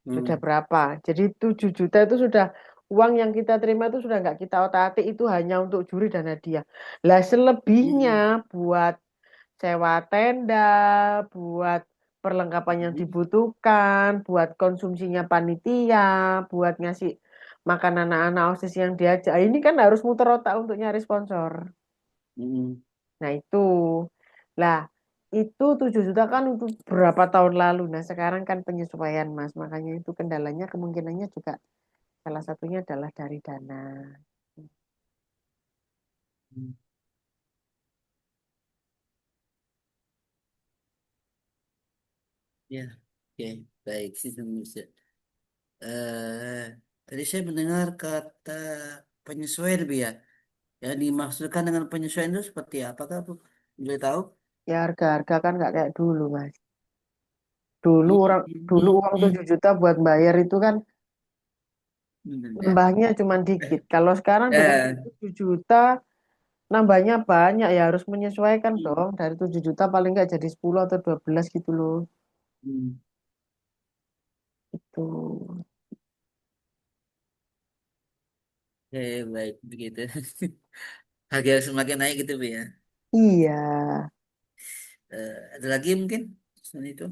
Speaker 2: sudah
Speaker 1: Hmm.
Speaker 2: berapa? Jadi 7 juta itu sudah uang yang kita terima itu sudah nggak kita otak-atik itu hanya untuk juri dan hadiah. Lah selebihnya
Speaker 1: Hmm.
Speaker 2: buat sewa tenda, buat perlengkapan yang
Speaker 1: Hmm.
Speaker 2: dibutuhkan, buat konsumsinya panitia, buat ngasih makan anak-anak OSIS yang diajak. Ini kan harus muter otak untuk nyari sponsor.
Speaker 1: Hmm.
Speaker 2: Nah itu, lah itu 7 juta kan untuk berapa tahun lalu. Nah sekarang kan penyesuaian Mas, makanya itu kendalanya kemungkinannya juga salah satunya adalah dari dana.
Speaker 1: Hmm. Ya, oke, baik sih Indonesia. Tadi saya mendengar kata penyesuaian, Bu ya. Yang dimaksudkan dengan penyesuaian itu seperti apakah, Bu? Boleh tahu?
Speaker 2: Ya harga-harga kan nggak kayak dulu Mas. Dulu
Speaker 1: Hmm.
Speaker 2: orang dulu
Speaker 1: Hmm.
Speaker 2: uang
Speaker 1: Hmm.
Speaker 2: 7 juta buat bayar itu kan
Speaker 1: Ya.
Speaker 2: nambahnya cuma dikit. Kalau sekarang dikasih
Speaker 1: Eh.
Speaker 2: 7 juta, nambahnya banyak ya harus menyesuaikan
Speaker 1: Hmm.
Speaker 2: dong. Dari 7 juta paling nggak jadi 10 atau 12 gitu loh.
Speaker 1: Hmm.
Speaker 2: Itu.
Speaker 1: Baik begitu. Harga semakin naik gitu, Bu ya.
Speaker 2: Iya,
Speaker 1: Ada lagi mungkin selain itu?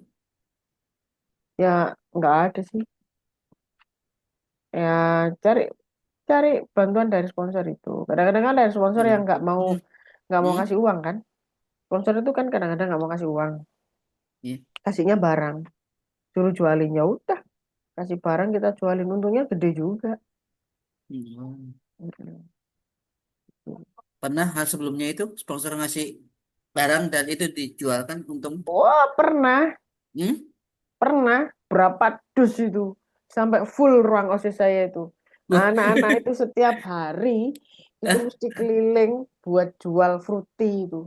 Speaker 2: ya nggak ada sih. Ya cari cari bantuan dari sponsor itu. Kadang-kadang kan ada sponsor yang
Speaker 1: Hmm. Hmm.
Speaker 2: nggak mau
Speaker 1: Hmm.
Speaker 2: kasih uang kan. Sponsor itu kan kadang-kadang nggak mau kasih uang,
Speaker 1: Ya.
Speaker 2: kasihnya barang. Suruh jualin ya udah, kasih barang kita jualin untungnya gede juga.
Speaker 1: Hmm.
Speaker 2: Mm-mm.
Speaker 1: Pernah hal sebelumnya itu sponsor ngasih barang dan itu dijualkan untung.
Speaker 2: Oh, pernah,
Speaker 1: Hmm?
Speaker 2: pernah berapa dus itu sampai full ruang OSIS saya itu.
Speaker 1: Wah.
Speaker 2: Anak-anak itu setiap hari itu mesti keliling buat jual fruity itu.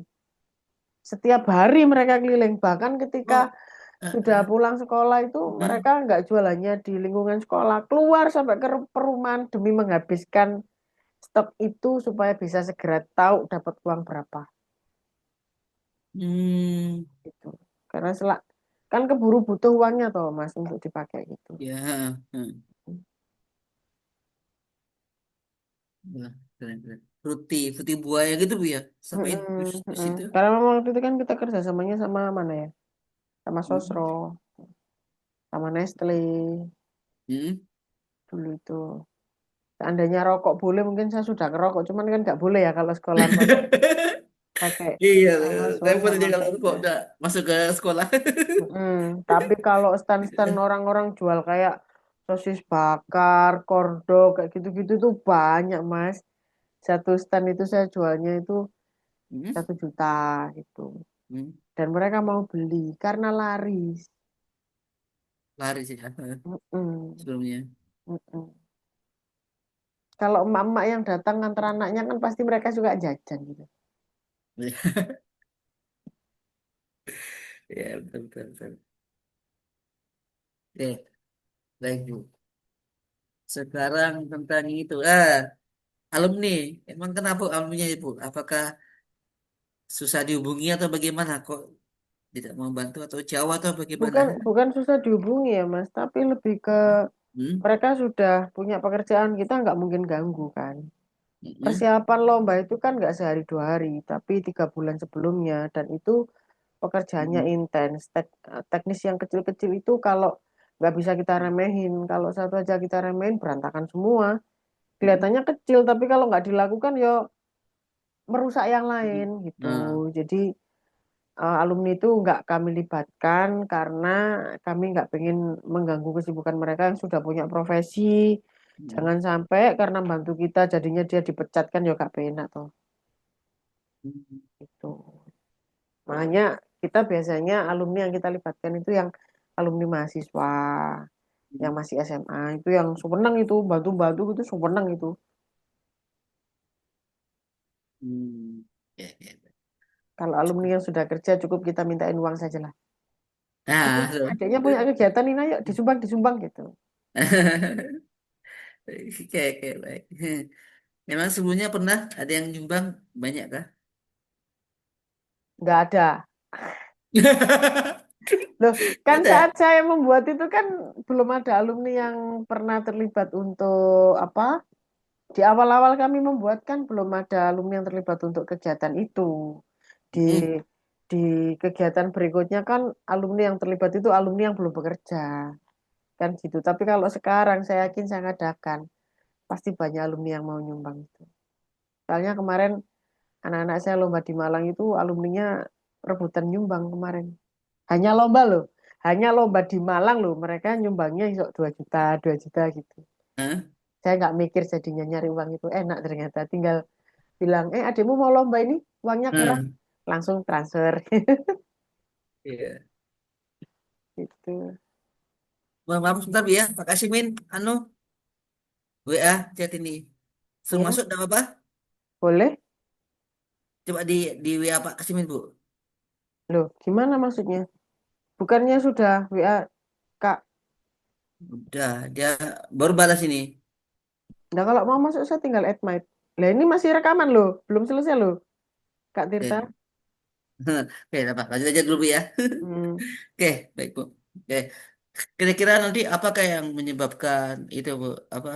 Speaker 2: Setiap hari mereka keliling, bahkan ketika
Speaker 1: Oh.
Speaker 2: sudah pulang sekolah itu
Speaker 1: Hmm?
Speaker 2: mereka nggak jual hanya di lingkungan sekolah, keluar sampai ke perumahan demi menghabiskan stok itu supaya bisa segera tahu dapat uang berapa
Speaker 1: Hmm.
Speaker 2: gitu. Karena kan keburu butuh uangnya toh Mas untuk dipakai gitu.
Speaker 1: Ya. Wah, keren. Fruity buaya gitu, Bu ya. Sampai
Speaker 2: Mm-mm,
Speaker 1: di
Speaker 2: mm-mm.
Speaker 1: situ.
Speaker 2: Karena memang waktu itu kan kita kerjasamanya sama mana ya? Sama Sosro,
Speaker 1: Hmm.
Speaker 2: sama Nestle
Speaker 1: Hmm.
Speaker 2: dulu itu. Seandainya rokok boleh, mungkin saya sudah ngerokok, cuman kan nggak boleh ya kalau sekolahan pakai
Speaker 1: Iya,
Speaker 2: mahasiswa
Speaker 1: repot aja
Speaker 2: sama
Speaker 1: kalau kok
Speaker 2: Nestle.
Speaker 1: udah masuk ke sekolah.
Speaker 2: Mm-mm. Tapi kalau stand-stand orang-orang jual kayak sosis bakar, kordo, kayak gitu-gitu tuh banyak, Mas. Satu stand itu saya jualnya itu
Speaker 1: Hmm.
Speaker 2: 1 juta gitu.
Speaker 1: Hmm.
Speaker 2: Dan mereka mau beli karena laris.
Speaker 1: lari sih ya,
Speaker 2: Mm-mm.
Speaker 1: sebelumnya.
Speaker 2: Mm-mm. Kalau emak-emak yang datang nganter anaknya kan pasti mereka juga jajan gitu.
Speaker 1: Ya, betul, betul, betul. Oke, baik Bu. Sekarang tentang itu. Alumni. Emang kenapa alumninya Ibu? Apakah susah dihubungi atau bagaimana? Kok tidak mau bantu atau jauh atau bagaimana?
Speaker 2: Bukan bukan susah dihubungi ya Mas, tapi lebih ke
Speaker 1: Hmm?
Speaker 2: mereka sudah punya pekerjaan, kita nggak mungkin ganggu kan.
Speaker 1: Hmm?
Speaker 2: Persiapan lomba itu kan nggak sehari 2 hari, tapi 3 bulan sebelumnya, dan itu pekerjaannya
Speaker 1: Hmm?
Speaker 2: intens. Teknis yang kecil-kecil itu kalau nggak bisa kita remehin, kalau satu aja kita remehin berantakan semua.
Speaker 1: Hmm?
Speaker 2: Kelihatannya kecil, tapi kalau nggak dilakukan ya merusak yang
Speaker 1: Hmm?
Speaker 2: lain gitu.
Speaker 1: Nah,
Speaker 2: Jadi alumni itu nggak kami libatkan karena kami nggak pengen mengganggu kesibukan mereka yang sudah punya profesi.
Speaker 1: hmm.
Speaker 2: Jangan sampai karena bantu kita jadinya dia dipecat kan ya gak penak toh.
Speaker 1: Hmm.
Speaker 2: Gitu. Makanya kita biasanya alumni yang kita libatkan itu yang alumni mahasiswa, yang masih SMA itu yang seneng itu bantu-bantu itu seneng itu.
Speaker 1: Hmm. Ya, ya, ya.
Speaker 2: Kalau alumni yang sudah kerja cukup kita mintain uang saja lah.
Speaker 1: Nah, tuh.
Speaker 2: Adanya punya kegiatan ini ayo disumbang disumbang gitu.
Speaker 1: Oke, oke, baik. Memang sebelumnya pernah ada yang nyumbang banyak kah?
Speaker 2: Nggak ada. Loh, kan saat
Speaker 1: Ada.
Speaker 2: saya membuat itu kan belum ada alumni yang pernah terlibat untuk apa? Di awal-awal kami membuat kan belum ada alumni yang terlibat untuk kegiatan itu. Di
Speaker 1: Hmm.
Speaker 2: di kegiatan berikutnya kan alumni yang terlibat itu alumni yang belum bekerja. Kan gitu. Tapi kalau sekarang saya yakin saya ngadakan, pasti banyak alumni yang mau nyumbang itu. Soalnya kemarin anak-anak saya lomba di Malang itu alumninya rebutan nyumbang kemarin. Hanya lomba loh. Hanya lomba di Malang loh. Mereka nyumbangnya iso 2 juta, 2 juta gitu.
Speaker 1: Hah?
Speaker 2: Saya nggak mikir jadinya nyari uang itu enak ternyata. Tinggal bilang, adikmu mau lomba ini, uangnya kurang.
Speaker 1: Hmm.
Speaker 2: Langsung transfer.
Speaker 1: Iya.
Speaker 2: Gitu.
Speaker 1: Maaf, maaf sebentar Bu ya, Pak Kasimin, anu, WA chat ini. Suruh
Speaker 2: Ya,
Speaker 1: masuk, enggak apa-apa?
Speaker 2: boleh.
Speaker 1: Coba di WA Pak Kasimin, Bu.
Speaker 2: Loh, gimana maksudnya? Bukannya sudah WA, Kak?
Speaker 1: Udah, dia baru balas ini.
Speaker 2: Nah, kalau mau masuk saya tinggal add my. Lah ini masih rekaman loh. Belum selesai loh, Kak Tirta.
Speaker 1: Oke, oke, apa? Lanjut aja dulu, Bu ya.
Speaker 2: Hmm.
Speaker 1: Oke, baik, Bu. Oke, kira-kira nanti apakah yang menyebabkan itu, Bu? Apa,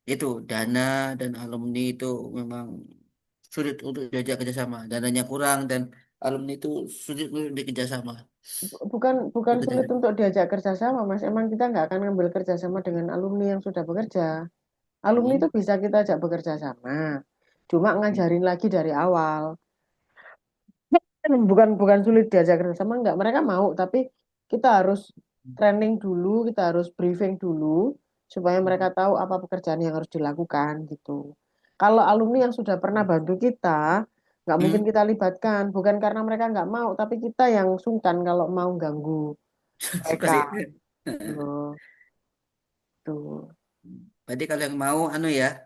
Speaker 1: itu dana dan alumni itu memang sulit untuk diajak kerjasama. Dananya kurang dan alumni itu sulit untuk dikerjasama.
Speaker 2: Bukan bukan
Speaker 1: Begitu
Speaker 2: sulit
Speaker 1: ya.
Speaker 2: untuk diajak kerjasama, Mas. Emang kita nggak akan ngambil kerjasama dengan alumni yang sudah bekerja. Alumni itu
Speaker 1: Hmm.
Speaker 2: bisa kita ajak bekerja sama. Cuma ngajarin lagi dari awal. Bukan bukan sulit diajak kerjasama, enggak. Mereka mau, tapi kita harus training dulu, kita harus briefing dulu, supaya mereka tahu apa pekerjaan yang harus dilakukan gitu. Kalau alumni yang sudah pernah bantu kita, nggak mungkin
Speaker 1: Hmm.
Speaker 2: kita libatkan. Bukan karena mereka nggak mau, tapi kita yang sungkan kalau mau ganggu
Speaker 1: Suka
Speaker 2: mereka.
Speaker 1: sih.
Speaker 2: Loh, tuh.
Speaker 1: Berarti kalau yang mau anu ya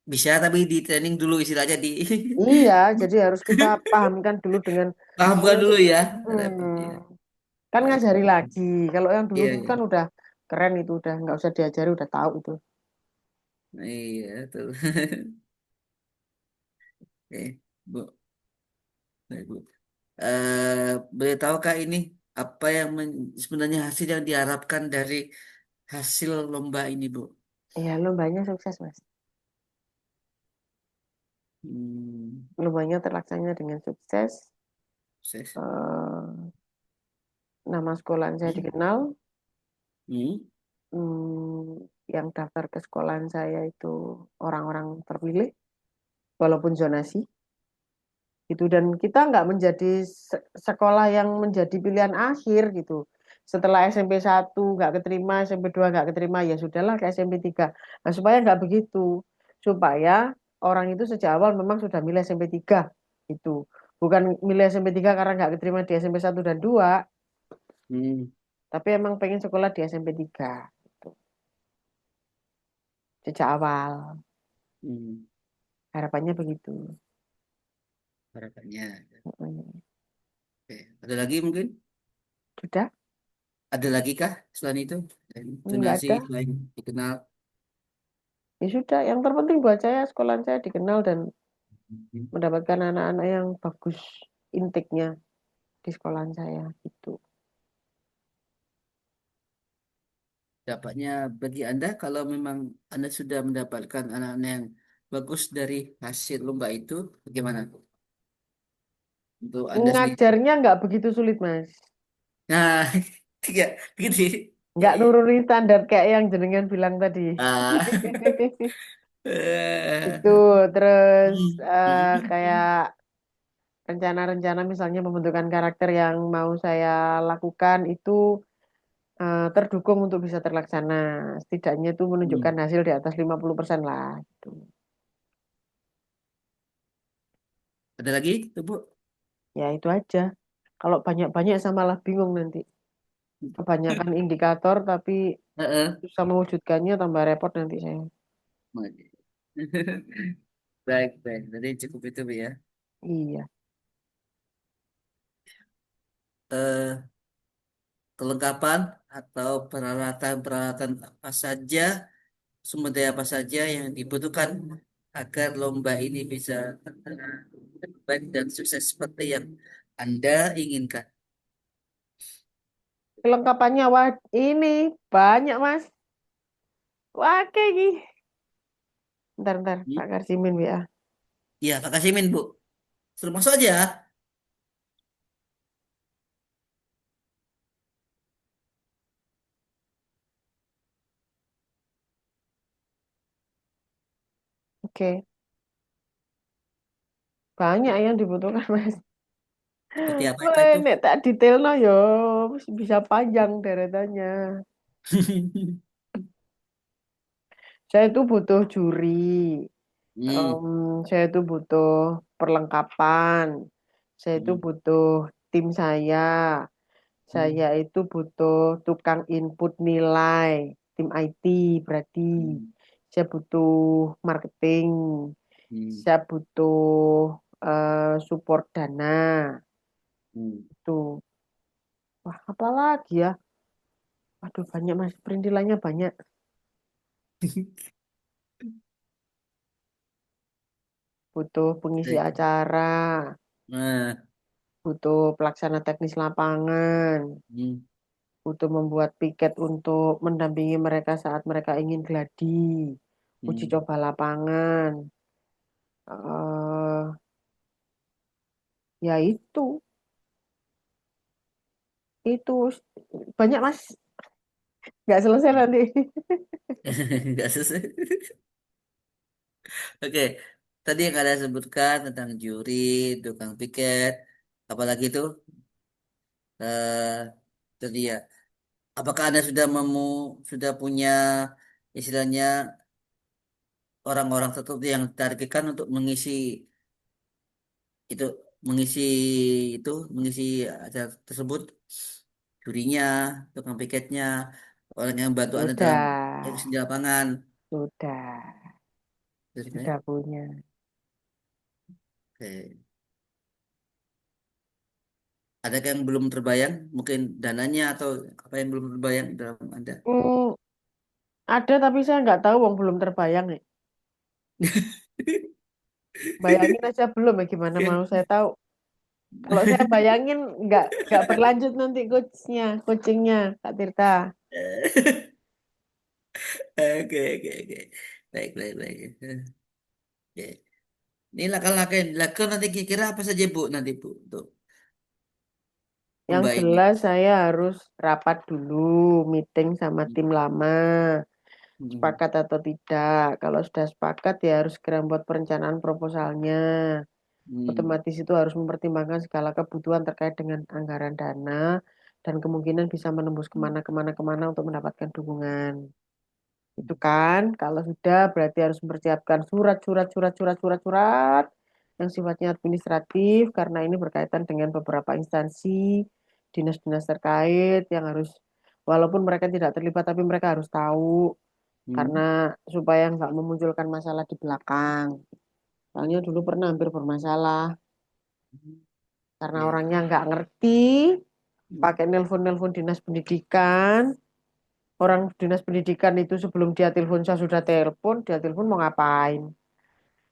Speaker 1: bisa tapi di training dulu istilahnya di
Speaker 2: Iya, jadi harus kita pahamkan dulu dengan
Speaker 1: pahamkan
Speaker 2: alumni.
Speaker 1: dulu ya. Iya.
Speaker 2: Hmm, kan
Speaker 1: Baik.
Speaker 2: ngajari lagi. Kalau yang dulu
Speaker 1: Iya,
Speaker 2: dulu
Speaker 1: iya.
Speaker 2: kan udah keren itu, udah nggak usah diajari, udah tahu itu.
Speaker 1: Iya, betul. Oke, Bu. Baik, Bu. Boleh tahukah ini apa yang sebenarnya hasil yang diharapkan dari hasil lomba ini, Bu?
Speaker 2: Iya, lombanya sukses, Mas.
Speaker 1: Hmm,
Speaker 2: Lombanya terlaksana dengan sukses.
Speaker 1: sukses.
Speaker 2: Eh, Nama sekolahan saya dikenal.
Speaker 1: Hmm,
Speaker 2: Yang daftar ke sekolahan saya itu orang-orang terpilih, walaupun zonasi. Gitu, dan kita nggak menjadi sekolah yang menjadi pilihan akhir gitu. Setelah SMP 1 nggak keterima, SMP 2 nggak keterima, ya sudahlah ke SMP 3. Nah, supaya nggak begitu, supaya orang itu sejak awal memang sudah milih SMP 3 itu, bukan milih SMP 3 karena nggak keterima di SMP 1 dan 2.
Speaker 1: Hmm.
Speaker 2: Tapi emang pengen sekolah di SMP 3 gitu. Sejak awal.
Speaker 1: Hmm.
Speaker 2: Harapannya begitu.
Speaker 1: Harapannya.
Speaker 2: Mm.
Speaker 1: Oke. Ada lagi mungkin?
Speaker 2: Sudah?
Speaker 1: Ada lagi kah selain itu?
Speaker 2: Nggak
Speaker 1: Destinasi
Speaker 2: ada.
Speaker 1: selain dikenal.
Speaker 2: Ya sudah, yang terpenting buat saya sekolah saya dikenal dan
Speaker 1: Hmm.
Speaker 2: mendapatkan anak-anak yang bagus intiknya di sekolahan saya gitu.
Speaker 1: Dapatnya bagi Anda kalau memang Anda sudah mendapatkan anak-anak yang bagus dari hasil lomba itu, bagaimana untuk Anda sendiri?
Speaker 2: Ngajarnya nggak begitu sulit, Mas.
Speaker 1: Nah, ya, gitu. Ya,
Speaker 2: Nggak
Speaker 1: ya.
Speaker 2: nurunin standar kayak yang jenengan bilang tadi.
Speaker 1: Ah,
Speaker 2: Itu terus kayak
Speaker 1: hmm.
Speaker 2: rencana-rencana misalnya pembentukan karakter yang mau saya lakukan itu terdukung untuk bisa terlaksana. Setidaknya itu menunjukkan
Speaker 1: Hmm.
Speaker 2: hasil di atas 50% lah. Gitu.
Speaker 1: Ada lagi, tuh, Bu?
Speaker 2: Ya itu aja. Kalau banyak-banyak saya malah bingung nanti. Kebanyakan indikator tapi
Speaker 1: Heeh.
Speaker 2: susah mewujudkannya tambah repot nanti saya.
Speaker 1: Baik, baik. Jadi cukup itu, Bu, ya.
Speaker 2: Iya.
Speaker 1: Eh, Kelengkapan atau peralatan-peralatan apa saja, sumber daya apa saja yang dibutuhkan agar lomba ini bisa baik dan sukses seperti yang Anda inginkan.
Speaker 2: Kelengkapannya wah ini banyak Mas. Wah kayak gini. Ntar
Speaker 1: Hmm?
Speaker 2: Pak Karsimin ya.
Speaker 1: Iya, Pak Kasimin, Bu. Suruh masuk aja.
Speaker 2: Oke. Banyak yang dibutuhkan Mas.
Speaker 1: Seperti apa
Speaker 2: Wah,
Speaker 1: itu?
Speaker 2: nek tak detail no yo bisa panjang deretannya. Saya itu butuh juri.
Speaker 1: Hmm,
Speaker 2: Saya itu butuh perlengkapan. Saya itu
Speaker 1: hmm,
Speaker 2: butuh tim saya. Saya
Speaker 1: hmm,
Speaker 2: itu butuh tukang input nilai, tim IT berarti.
Speaker 1: hmm,
Speaker 2: Saya butuh marketing.
Speaker 1: hmm,
Speaker 2: Saya butuh support dana.
Speaker 1: hmm.
Speaker 2: Itu. Wah, apa lagi ya? Aduh, banyak Mas. Perintilannya banyak. Butuh pengisi
Speaker 1: Baik.
Speaker 2: acara.
Speaker 1: Nah,
Speaker 2: Butuh pelaksana teknis lapangan.
Speaker 1: hmm,
Speaker 2: Butuh membuat piket untuk mendampingi mereka saat mereka ingin gladi, uji
Speaker 1: hmm.
Speaker 2: coba lapangan. Ya itu banyak mas, nggak selesai nanti.
Speaker 1: Nggak selesai. Oke, tadi yang ada sebutkan tentang juri, tukang piket, apalagi itu, tadi ya. Apakah Anda sudah punya istilahnya orang-orang tertentu yang ditargetkan untuk mengisi itu, mengisi itu, mengisi acara tersebut, jurinya, tukang piketnya, orang yang bantu Anda dalam
Speaker 2: Sudah,
Speaker 1: eksekusi di lapangan.
Speaker 2: sudah,
Speaker 1: Terus,
Speaker 2: sudah punya.
Speaker 1: oke. Adakah yang belum terbayang? Mungkin dananya atau apa yang belum terbayang dalam Anda?
Speaker 2: Hmm, ada tapi saya nggak tahu, wong belum terbayang nih. Bayangin aja belum ya gimana mau saya tahu. Kalau saya bayangin nggak berlanjut nanti coachingnya Kak Tirta.
Speaker 1: Oke, oke, oke. Baik, baik, baik. Oke. Ini langkah-langkah yang dilakukan nanti kira-kira apa saja, Bu, nanti, Bu, untuk
Speaker 2: Yang
Speaker 1: lomba ini.
Speaker 2: jelas saya harus rapat dulu, meeting sama tim lama,
Speaker 1: Hmm,
Speaker 2: sepakat atau tidak. Kalau sudah sepakat ya harus segera buat perencanaan proposalnya.
Speaker 1: hmm,
Speaker 2: Otomatis itu harus mempertimbangkan segala kebutuhan terkait dengan anggaran dana dan kemungkinan bisa menembus kemana-kemana untuk mendapatkan dukungan. Itu kan, kalau sudah berarti harus mempersiapkan surat yang sifatnya administratif karena ini berkaitan dengan beberapa instansi dinas-dinas terkait yang harus, walaupun mereka tidak terlibat tapi mereka harus tahu karena
Speaker 1: Hmm.
Speaker 2: supaya nggak memunculkan masalah di belakang. Soalnya dulu pernah hampir bermasalah karena
Speaker 1: Ya.
Speaker 2: orangnya nggak ngerti,
Speaker 1: Hmm.
Speaker 2: pakai nelpon-nelpon dinas pendidikan. Orang dinas pendidikan itu sebelum dia telepon saya sudah telepon, dia telepon mau ngapain?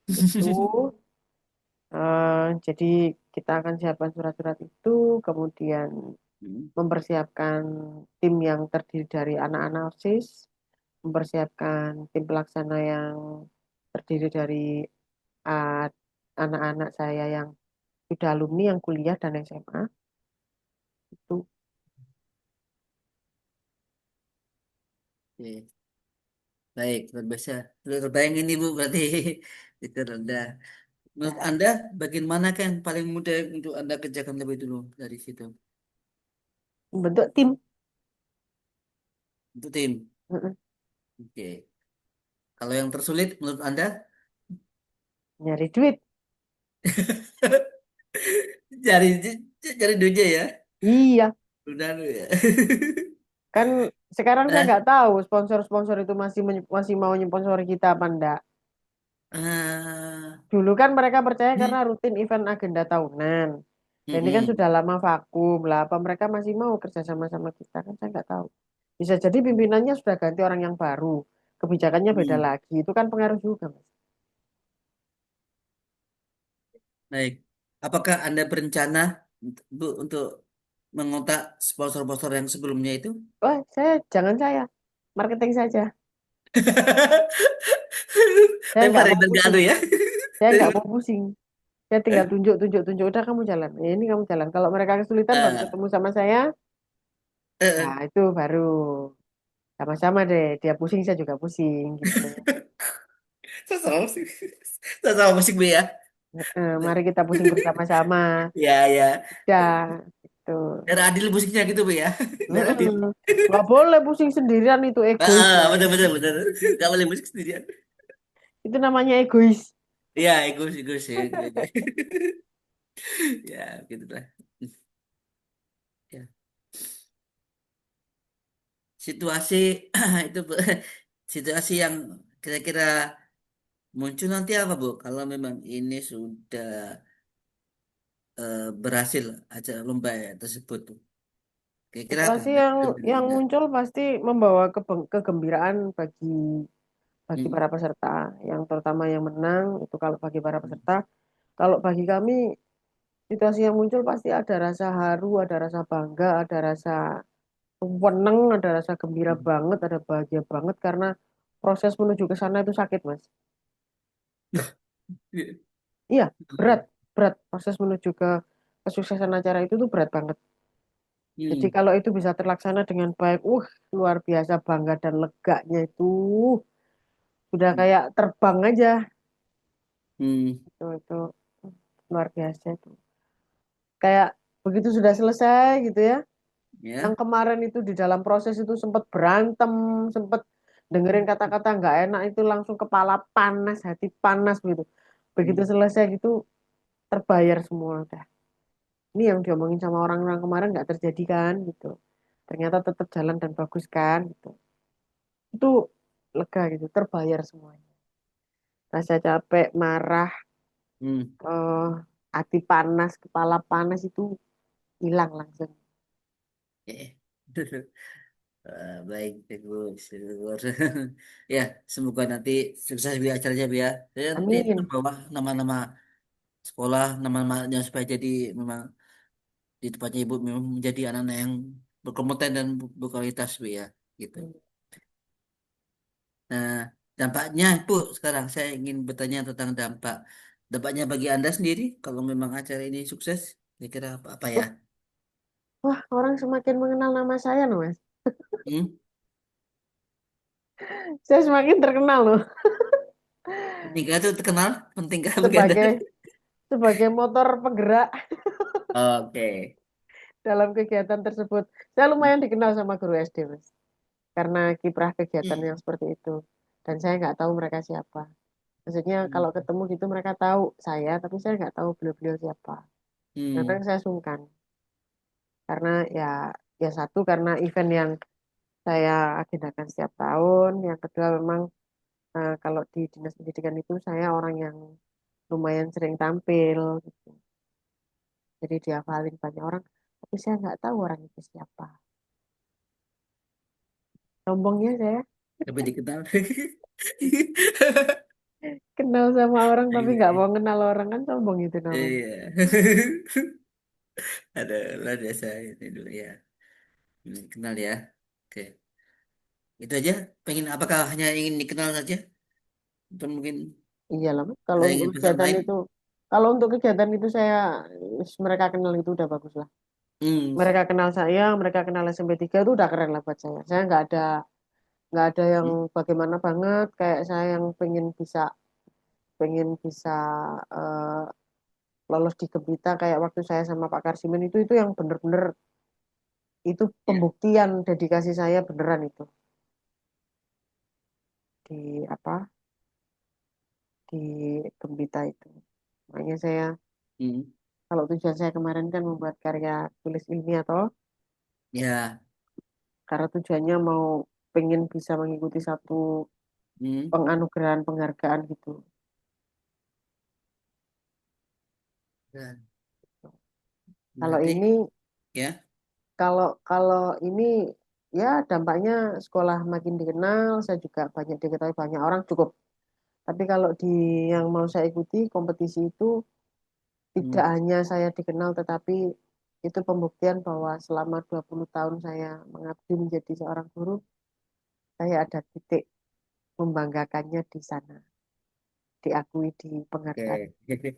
Speaker 2: Itu jadi kita akan siapkan surat-surat itu, kemudian
Speaker 1: Hmm.
Speaker 2: mempersiapkan tim yang terdiri dari anak-anak OSIS, mempersiapkan tim pelaksana yang terdiri dari uh, anak-anak saya yang sudah alumni yang kuliah dan SMA itu.
Speaker 1: Oke. Baik, luar biasa. Sudah terbayang ini Bu, berarti itu rendah. Menurut
Speaker 2: Ya,
Speaker 1: Anda, bagian mana kan yang paling mudah untuk Anda kerjakan lebih dulu dari situ?
Speaker 2: membentuk tim.
Speaker 1: Untuk tim.
Speaker 2: Mm-mm.
Speaker 1: Oke. Kalau yang tersulit menurut Anda?
Speaker 2: Nyari duit.
Speaker 1: Cari cari duitnya ya.
Speaker 2: Iya,
Speaker 1: Udah lu ya.
Speaker 2: kan sekarang saya
Speaker 1: Eh,
Speaker 2: nggak tahu sponsor-sponsor itu masih mau nyponsori kita apa enggak.
Speaker 1: ah,
Speaker 2: Dulu kan mereka percaya karena rutin event agenda tahunan. Dan ini kan
Speaker 1: mm-mm,
Speaker 2: sudah lama vakum lah. Apa mereka masih mau kerja sama-sama kita kan saya nggak tahu. Bisa jadi pimpinannya sudah ganti orang yang baru. Kebijakannya beda
Speaker 1: mm.
Speaker 2: lagi. Itu kan pengaruh juga, Mas.
Speaker 1: Baik. Apakah Anda berencana Bu, untuk mengontak sponsor-sponsor yang sebelumnya itu?
Speaker 2: Wah, jangan saya. Marketing saja. Saya nggak
Speaker 1: Daripada
Speaker 2: mau
Speaker 1: tergado
Speaker 2: pusing.
Speaker 1: ya.
Speaker 2: Saya nggak mau pusing. Saya tinggal tunjuk, tunjuk, tunjuk. Udah kamu jalan. Ini kamu jalan. Kalau mereka kesulitan baru
Speaker 1: Ah,
Speaker 2: ketemu sama saya. Nah,
Speaker 1: eh,
Speaker 2: itu baru sama-sama deh. Dia pusing, saya juga pusing gitu.
Speaker 1: sama musik. Sama musik Bu ya.
Speaker 2: Mari kita pusing bersama-sama.
Speaker 1: Ya, ya.
Speaker 2: Ya, itu.
Speaker 1: Biar adil musiknya gitu Bu ya. Biar adil.
Speaker 2: Nggak boleh pusing sendirian itu egois lah.
Speaker 1: Betul, betul, betul. Gak boleh musik sendirian.
Speaker 2: Itu namanya egois.
Speaker 1: Ya, egois, egois, ya. Ya, gitu lah. Ya. Situasi itu Bu, situasi yang kira-kira muncul nanti apa Bu? Kalau memang ini sudah berhasil acara lomba tersebut tuh. Kira-kira apa?
Speaker 2: Situasi
Speaker 1: Ada
Speaker 2: yang
Speaker 1: nggak?
Speaker 2: muncul pasti membawa kegembiraan bagi bagi
Speaker 1: Hmm.
Speaker 2: para peserta, yang terutama yang menang itu kalau bagi para peserta. Kalau bagi kami situasi yang muncul pasti ada rasa haru, ada rasa bangga, ada rasa seneng, ada rasa gembira banget, ada bahagia banget karena proses menuju ke sana itu sakit, Mas. Iya, berat, berat proses menuju ke kesuksesan acara itu tuh berat banget. Jadi
Speaker 1: Hmm.
Speaker 2: kalau itu bisa terlaksana dengan baik, luar biasa bangga dan leganya itu sudah kayak terbang aja.
Speaker 1: Hmm.
Speaker 2: Itu luar biasa itu. Kayak begitu sudah selesai gitu ya. Yang
Speaker 1: Ya.
Speaker 2: kemarin itu di dalam proses itu sempat berantem, sempat dengerin kata-kata nggak enak itu langsung kepala panas, hati panas gitu. Begitu
Speaker 1: Hmm.
Speaker 2: selesai gitu terbayar semua udah. Ini yang diomongin sama orang-orang kemarin nggak terjadi kan gitu. Ternyata tetap jalan dan bagus kan gitu. Itu lega gitu, terbayar semuanya. Rasa capek, marah,
Speaker 1: Hmm.
Speaker 2: eh, hati panas, kepala panas itu hilang langsung.
Speaker 1: Eh. Baik, bagus. Ya, semoga nanti sukses di acaranya, Bu ya. Saya nanti
Speaker 2: Amin.
Speaker 1: terbawa nama-nama sekolah, nama-namanya supaya jadi memang di tempatnya Ibu memang menjadi anak-anak yang berkompeten dan berkualitas, Bu ya. Gitu. Nah, dampaknya, Bu, sekarang saya ingin bertanya tentang dampak. Dampaknya bagi Anda sendiri, kalau memang acara ini sukses, kira-kira apa ya?
Speaker 2: Wah, orang semakin mengenal nama saya loh, Mas.
Speaker 1: Hmm?
Speaker 2: Saya semakin terkenal loh
Speaker 1: Pentingkah itu terkenal? Pentingkah bagi Anda?
Speaker 2: sebagai sebagai motor penggerak
Speaker 1: Oke.
Speaker 2: dalam kegiatan tersebut. Saya lumayan dikenal sama guru SD, Mas, karena kiprah kegiatan
Speaker 1: Hmm.
Speaker 2: yang seperti itu. Dan saya nggak tahu mereka siapa. Maksudnya
Speaker 1: Hmm.
Speaker 2: kalau ketemu gitu mereka tahu saya, tapi saya nggak tahu beliau-beliau siapa. Kadang
Speaker 1: Hmm.
Speaker 2: saya sungkan Karena ya ya satu karena event yang saya agendakan setiap tahun. Yang kedua memang kalau di dinas pendidikan itu saya orang yang lumayan sering tampil gitu. Jadi dihafalin banyak orang, tapi saya nggak tahu orang itu siapa. Sombongnya saya
Speaker 1: Tapi dikenal.
Speaker 2: kenal sama orang tapi
Speaker 1: Iya,
Speaker 2: nggak
Speaker 1: iya.
Speaker 2: mau kenal orang kan sombong itu namanya.
Speaker 1: Iya. Ada luar biasa ini dulu ya. Kenal ya. Oke. Itu aja. Pengen apakah hanya ingin dikenal saja? Atau mungkin
Speaker 2: Iya lah, Mas. Kalau
Speaker 1: ada
Speaker 2: untuk
Speaker 1: ingin pesan
Speaker 2: kegiatan
Speaker 1: lain?
Speaker 2: itu, kalau untuk kegiatan itu saya mereka kenal itu udah bagus lah.
Speaker 1: Hmm.
Speaker 2: Mereka kenal saya, mereka kenal SMP 3 itu udah keren lah buat saya. Saya nggak ada yang
Speaker 1: Hmm.
Speaker 2: bagaimana banget kayak saya yang pengen bisa eh, lolos di Gembita kayak waktu saya sama Pak Karsimen itu yang bener-bener itu
Speaker 1: Ya.
Speaker 2: pembuktian dedikasi saya beneran itu di apa di Gembita itu. Makanya saya
Speaker 1: Hmm.
Speaker 2: kalau tujuan saya kemarin kan membuat karya tulis ilmiah toh
Speaker 1: Ya.
Speaker 2: karena tujuannya mau pengen bisa mengikuti satu
Speaker 1: Hmm.
Speaker 2: penganugerahan penghargaan gitu.
Speaker 1: Ya.
Speaker 2: Kalau
Speaker 1: Nanti
Speaker 2: ini
Speaker 1: ya.
Speaker 2: kalau kalau ini ya dampaknya sekolah makin dikenal, saya juga banyak diketahui banyak orang cukup. Tapi kalau di yang mau saya ikuti kompetisi itu tidak
Speaker 1: Hmm.
Speaker 2: hanya saya dikenal tetapi itu pembuktian bahwa selama 20 tahun saya mengabdi menjadi seorang guru, saya ada titik membanggakannya di sana, diakui di penghargaan.
Speaker 1: Oke.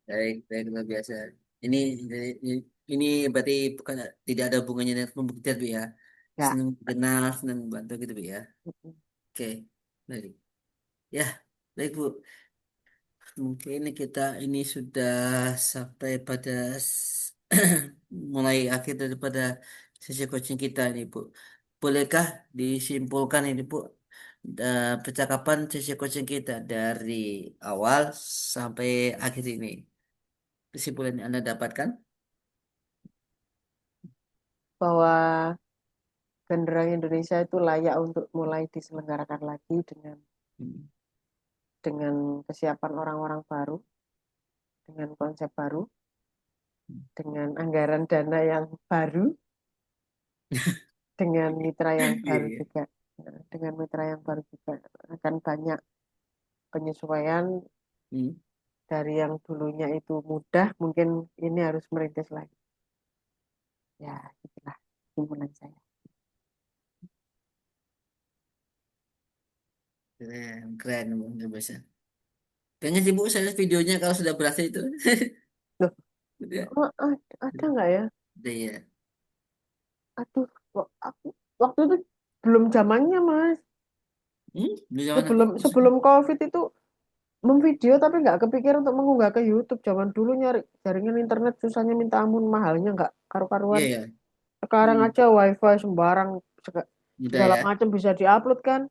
Speaker 1: Baik, baik luar biasa. Ini ini, ini berarti bukan tidak ada hubungannya dengan pembuktian Bu ya.
Speaker 2: Ya,
Speaker 1: Senang kenal, senang bantu gitu Bu ya.
Speaker 2: mm-mm.
Speaker 1: Oke. Baik. Ya, baik Bu. Mungkin kita ini sudah sampai pada mulai akhir daripada sesi coaching kita ini, Bu. Bolehkah disimpulkan ini, Bu, percakapan sesi coaching kita dari awal sampai akhir ini? Kesimpulan yang Anda dapatkan?
Speaker 2: Bahwa Genderang Indonesia itu layak untuk mulai diselenggarakan lagi
Speaker 1: Hmm.
Speaker 2: dengan kesiapan orang-orang baru, dengan konsep baru, dengan anggaran dana yang baru, dengan mitra yang
Speaker 1: Iya,
Speaker 2: baru
Speaker 1: iya.
Speaker 2: juga. Nah, dengan mitra yang baru juga akan banyak penyesuaian
Speaker 1: Hmm.
Speaker 2: dari yang dulunya itu mudah, mungkin ini harus merintis lagi. Ya, itulah kesimpulan saya.
Speaker 1: Keren, keren, Bu. Nggak bisa. Pengen sih, Bu, saya lihat videonya kalau sudah berhasil itu.
Speaker 2: Loh,
Speaker 1: Udah,
Speaker 2: ada nggak ya?
Speaker 1: udah ya.
Speaker 2: Aduh, aku waktu itu belum zamannya, Mas.
Speaker 1: Hmm? Di zaman apa?
Speaker 2: Sebelum
Speaker 1: Maksudnya?
Speaker 2: sebelum COVID itu memvideo tapi nggak kepikir untuk mengunggah ke YouTube. Zaman dulu nyari jaringan internet susahnya minta ampun, mahalnya nggak
Speaker 1: Iya,
Speaker 2: karu-karuan.
Speaker 1: ya.
Speaker 2: Sekarang
Speaker 1: Hmm.
Speaker 2: aja WiFi sembarang
Speaker 1: Udah
Speaker 2: segala
Speaker 1: ya.
Speaker 2: macam bisa diupload kan?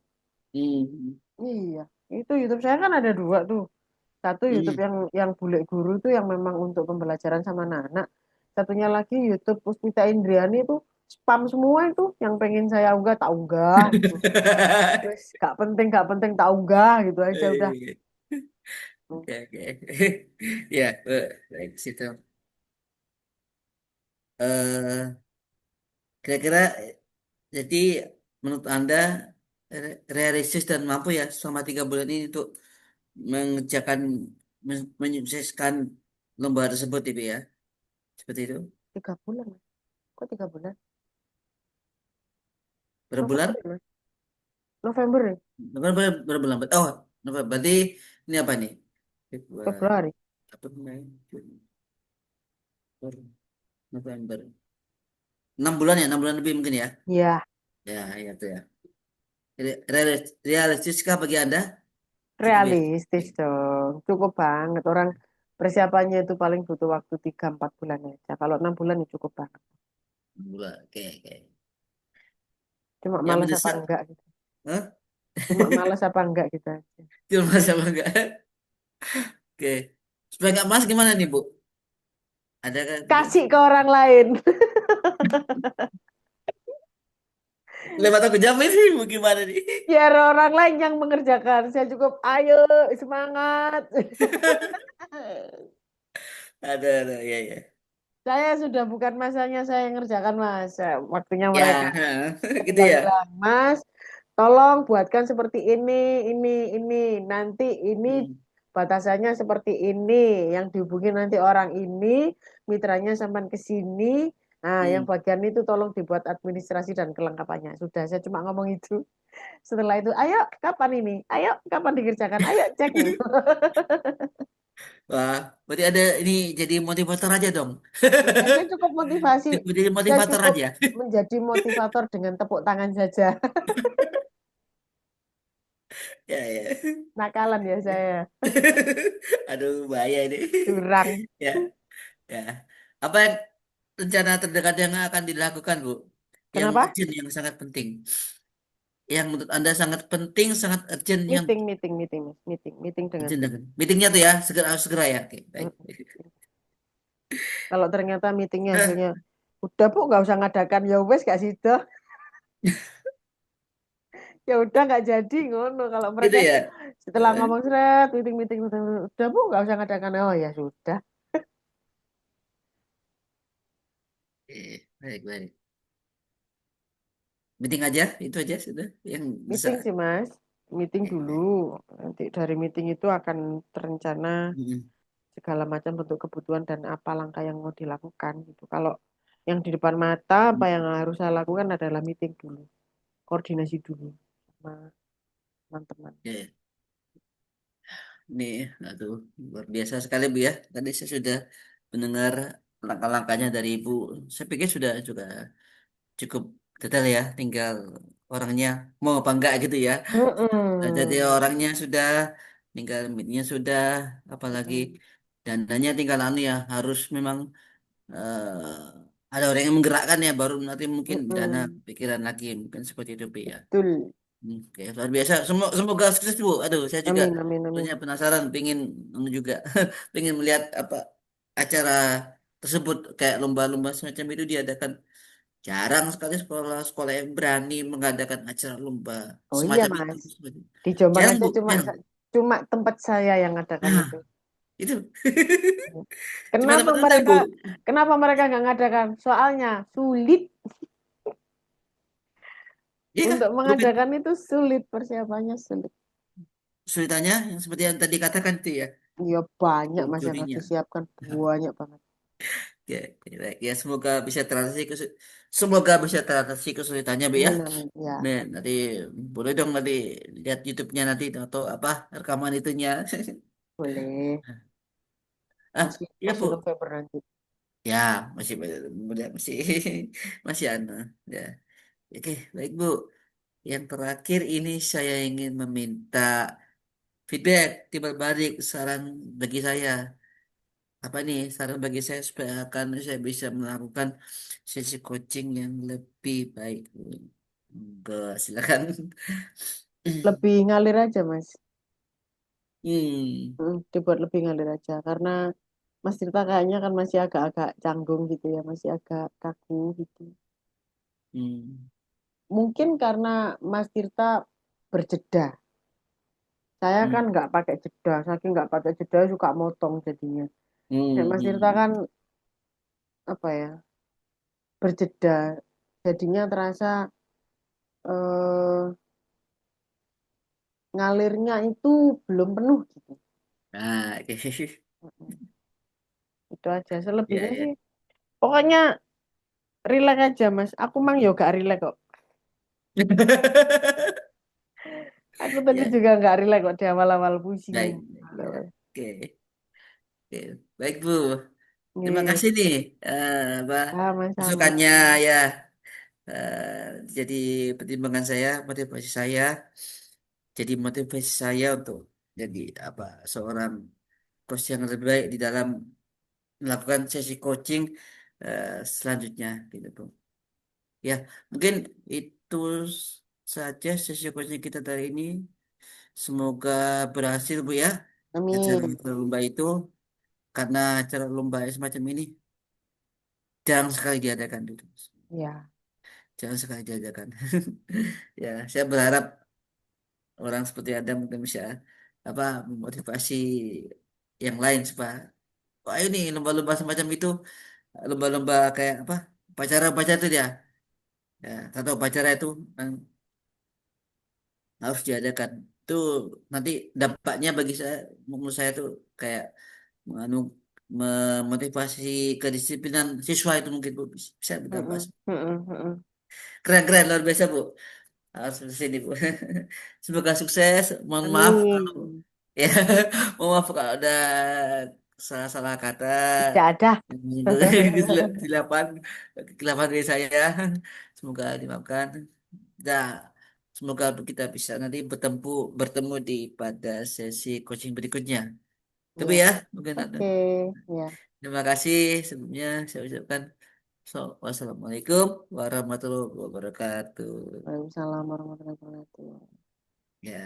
Speaker 1: Hmm.
Speaker 2: Iya, itu YouTube saya kan ada dua tuh. Satu YouTube
Speaker 1: Hmm.
Speaker 2: yang bule guru itu yang memang untuk pembelajaran sama anak-anak. Satunya lagi YouTube Puspita Indriani itu spam semua itu yang pengen saya unggah tak unggah gitu. Terus gak penting tak unggah gitu aja udah.
Speaker 1: Eh, oke, oke. Ya, baik situ. Kira-kira jadi menurut Anda realistis dan mampu ya selama 3 bulan ini untuk mengerjakan menyukseskan lomba tersebut itu ya. Seperti itu.
Speaker 2: 3 bulan, kok 3 bulan?
Speaker 1: Berapa bulan?
Speaker 2: November ya, Mas? November ya?
Speaker 1: November berapa bulan? Oh, November. Berarti ini apa nih? Februari,
Speaker 2: Februari.
Speaker 1: April, Mei, Juni, Oktober, November. 6 bulan ya, 6 bulan lebih mungkin ya.
Speaker 2: Ya,
Speaker 1: Ya, ya itu ya. Realistiskah bagi Anda? Cukup ya.
Speaker 2: realistis dong. Cukup banget. Orang persiapannya itu paling butuh waktu 3-4 bulan aja. Kalau 6 bulan ya cukup banget.
Speaker 1: 6 bulan. Oke, oke.
Speaker 2: Cuma
Speaker 1: Yang
Speaker 2: males apa
Speaker 1: mendesak,
Speaker 2: enggak gitu.
Speaker 1: Hah?
Speaker 2: Cuma males apa enggak gitu aja.
Speaker 1: Cuma sama enggak? Oke. Supaya nggak malas gimana nih, Bu? Ada kan?
Speaker 2: Kasih ke orang lain.
Speaker 1: Lewat aku jam ini, Bu, gimana nih?
Speaker 2: Biar orang lain yang mengerjakan. Saya cukup, ayo semangat.
Speaker 1: Ada, ya, ya.
Speaker 2: Saya sudah bukan masanya saya yang ngerjakan, Mas. Waktunya mereka.
Speaker 1: Ya,
Speaker 2: Saya
Speaker 1: gitu
Speaker 2: tinggal
Speaker 1: ya.
Speaker 2: bilang, Mas, tolong buatkan seperti ini. Nanti ini
Speaker 1: Hmm.
Speaker 2: batasannya seperti ini. Yang dihubungi nanti orang ini, mitranya sampai ke sini. Nah, yang
Speaker 1: Hmm.
Speaker 2: bagian itu tolong dibuat administrasi dan kelengkapannya. Sudah, saya cuma ngomong itu. Setelah itu, ayo kapan ini? Ayo kapan dikerjakan? Ayo cek.
Speaker 1: Wah, berarti ada ini jadi motivator aja dong.
Speaker 2: Ya, saya cukup motivasi.
Speaker 1: Jadi
Speaker 2: Saya
Speaker 1: motivator
Speaker 2: cukup
Speaker 1: aja.
Speaker 2: menjadi motivator dengan tepuk tangan saja.
Speaker 1: Ya, ya.
Speaker 2: Nakalan ya saya.
Speaker 1: Aduh, bahaya ini.
Speaker 2: Curang.
Speaker 1: Ya, ya. Apa yang rencana terdekat yang akan dilakukan, Bu? Yang
Speaker 2: Kenapa?
Speaker 1: urgent, yang sangat penting. Yang menurut Anda sangat penting, sangat urgent, yang
Speaker 2: Meeting dengan
Speaker 1: urgent
Speaker 2: tim.
Speaker 1: banget. Meetingnya tuh ya, segera harus segera ya. Oke, baik.
Speaker 2: Mm. Kalau ternyata meetingnya hasilnya udah bu nggak usah ngadakan ya wes gak sih ya udah nggak jadi ngono kalau
Speaker 1: Gitu
Speaker 2: mereka
Speaker 1: ya.
Speaker 2: setelah ngomong seret meeting udah bu nggak usah ngadakan oh ya sudah
Speaker 1: Baik, baik. Meeting aja, itu aja sudah yang bisa.
Speaker 2: meeting sih mas meeting dulu nanti dari meeting itu akan terencana
Speaker 1: Mm-mm.
Speaker 2: segala macam bentuk kebutuhan dan apa langkah yang mau dilakukan gitu kalau yang di depan mata apa yang harus saya lakukan adalah meeting dulu koordinasi dulu sama teman-teman.
Speaker 1: Ya, ya. Nih, aduh, luar biasa sekali Bu ya. Tadi saya sudah mendengar langkah-langkahnya dari Ibu. Saya pikir sudah juga cukup detail ya. Tinggal orangnya mau apa enggak gitu ya. Jadi
Speaker 2: Mm-mm.
Speaker 1: orangnya sudah, tinggal meetnya sudah, apalagi
Speaker 2: Mm-mm.
Speaker 1: dananya tinggal anu ya. Harus memang ada orang yang menggerakkan ya. Baru nanti mungkin dana
Speaker 2: Mm-mm.
Speaker 1: pikiran lagi. Mungkin seperti itu Bu ya.
Speaker 2: Betul.
Speaker 1: Oke, luar biasa. Semoga sukses Bu. Aduh, saya juga
Speaker 2: Amin, amin, amin.
Speaker 1: punya penasaran, pingin anu juga, pengen melihat apa acara tersebut kayak lomba-lomba semacam itu diadakan. Jarang sekali sekolah-sekolah yang berani mengadakan acara lomba
Speaker 2: Oh iya,
Speaker 1: semacam itu.
Speaker 2: Mas. Di Jombang
Speaker 1: Jarang
Speaker 2: aja
Speaker 1: Bu,
Speaker 2: cuma
Speaker 1: jarang.
Speaker 2: cuma tempat saya yang ngadakan
Speaker 1: Nah,
Speaker 2: itu.
Speaker 1: itu cuma
Speaker 2: Kenapa
Speaker 1: tempat anda
Speaker 2: mereka
Speaker 1: Bu.
Speaker 2: kenapa mereka nggak ngadakan? Soalnya sulit
Speaker 1: Iya,
Speaker 2: untuk
Speaker 1: rumit.
Speaker 2: mengadakan itu sulit persiapannya sulit.
Speaker 1: Kesulitannya yang seperti yang tadi katakan itu ya,
Speaker 2: Iya banyak Mas yang harus
Speaker 1: jurinya.
Speaker 2: disiapkan banyak banget.
Speaker 1: Ya, baik. Ya, semoga bisa teratasi kesulitannya, Bu ya.
Speaker 2: Amin, amin. Ya,
Speaker 1: Nah, nanti boleh dong nanti lihat YouTube-nya nanti atau apa rekaman itunya.
Speaker 2: boleh.
Speaker 1: Ah,
Speaker 2: Masih
Speaker 1: iya
Speaker 2: masih
Speaker 1: Bu.
Speaker 2: November nanti.
Speaker 1: Ya, masih muda masih masih anu. Ya. Oke, baik Bu. Yang terakhir ini saya ingin meminta feedback, timbal balik, saran bagi saya. Apa nih saran bagi saya supaya akan saya bisa melakukan sesi coaching yang lebih baik. Enggak, silakan.
Speaker 2: Lebih ngalir aja Mas.
Speaker 1: Hmm.
Speaker 2: Dibuat lebih ngalir aja karena Mas Tirta kayaknya kan masih agak-agak canggung gitu ya, masih agak kaku gitu.
Speaker 1: Hmm.
Speaker 2: Mungkin karena Mas Tirta berjeda. Saya kan
Speaker 1: Hmm.
Speaker 2: nggak pakai jeda, saking nggak pakai jeda suka motong jadinya. Nek
Speaker 1: Hmm.
Speaker 2: Mas Tirta kan
Speaker 1: Hmm.
Speaker 2: apa ya berjeda, jadinya terasa eh, ngalirnya itu belum penuh gitu.
Speaker 1: Nah, oke.
Speaker 2: Itu aja.
Speaker 1: Ya,
Speaker 2: Selebihnya
Speaker 1: ya.
Speaker 2: sih, pokoknya relax aja Mas. Aku mang yoga relax kok. Aku tadi
Speaker 1: Ya,
Speaker 2: juga nggak relax kok di awal-awal pusing.
Speaker 1: baik. Ya. Oke. Oke. Baik, Bu. Terima
Speaker 2: Nih,
Speaker 1: kasih nih apa
Speaker 2: sama-sama.
Speaker 1: masukannya ya. Jadi pertimbangan saya, motivasi saya, jadi motivasi saya untuk jadi apa seorang coach yang lebih baik di dalam melakukan sesi coaching selanjutnya gitu Bu. Ya, mungkin itu saja sesi coaching kita dari ini. Semoga berhasil Bu ya acara
Speaker 2: Amin.
Speaker 1: lomba itu. karena acara lomba semacam ini jarang sekali diadakan dulu.
Speaker 2: Ya.
Speaker 1: Jarang sekali diadakan. Ya, saya berharap orang seperti Anda mungkin bisa apa memotivasi yang lain supaya wah ini lomba-lomba semacam itu, lomba-lomba kayak apa upacara-upacara itu dia. Ya, atau upacara itu yang harus diadakan. Itu nanti dampaknya bagi saya, menurut saya tuh kayak menganu memotivasi kedisiplinan siswa itu mungkin Bu, bisa berdampak.
Speaker 2: Mm-mm, mm-mm, mm-mm.
Speaker 1: Keren-keren luar biasa Bu. Harus di sini Bu. Semoga sukses. Mohon maaf kalau
Speaker 2: Amin.
Speaker 1: ya, mohon maaf kalau ada salah-salah kata
Speaker 2: Tidak ada.
Speaker 1: yang dilakukan kesalahan dari saya. Semoga dimaafkan. Nah, semoga kita bisa nanti bertemu di pada sesi coaching berikutnya. Tapi
Speaker 2: Ya.
Speaker 1: ya, mungkin ada.
Speaker 2: Oke. Ya.
Speaker 1: Terima kasih sebelumnya saya ucapkan wassalamualaikum warahmatullahi wabarakatuh.
Speaker 2: Waalaikumsalam warahmatullahi wabarakatuh.
Speaker 1: Ya.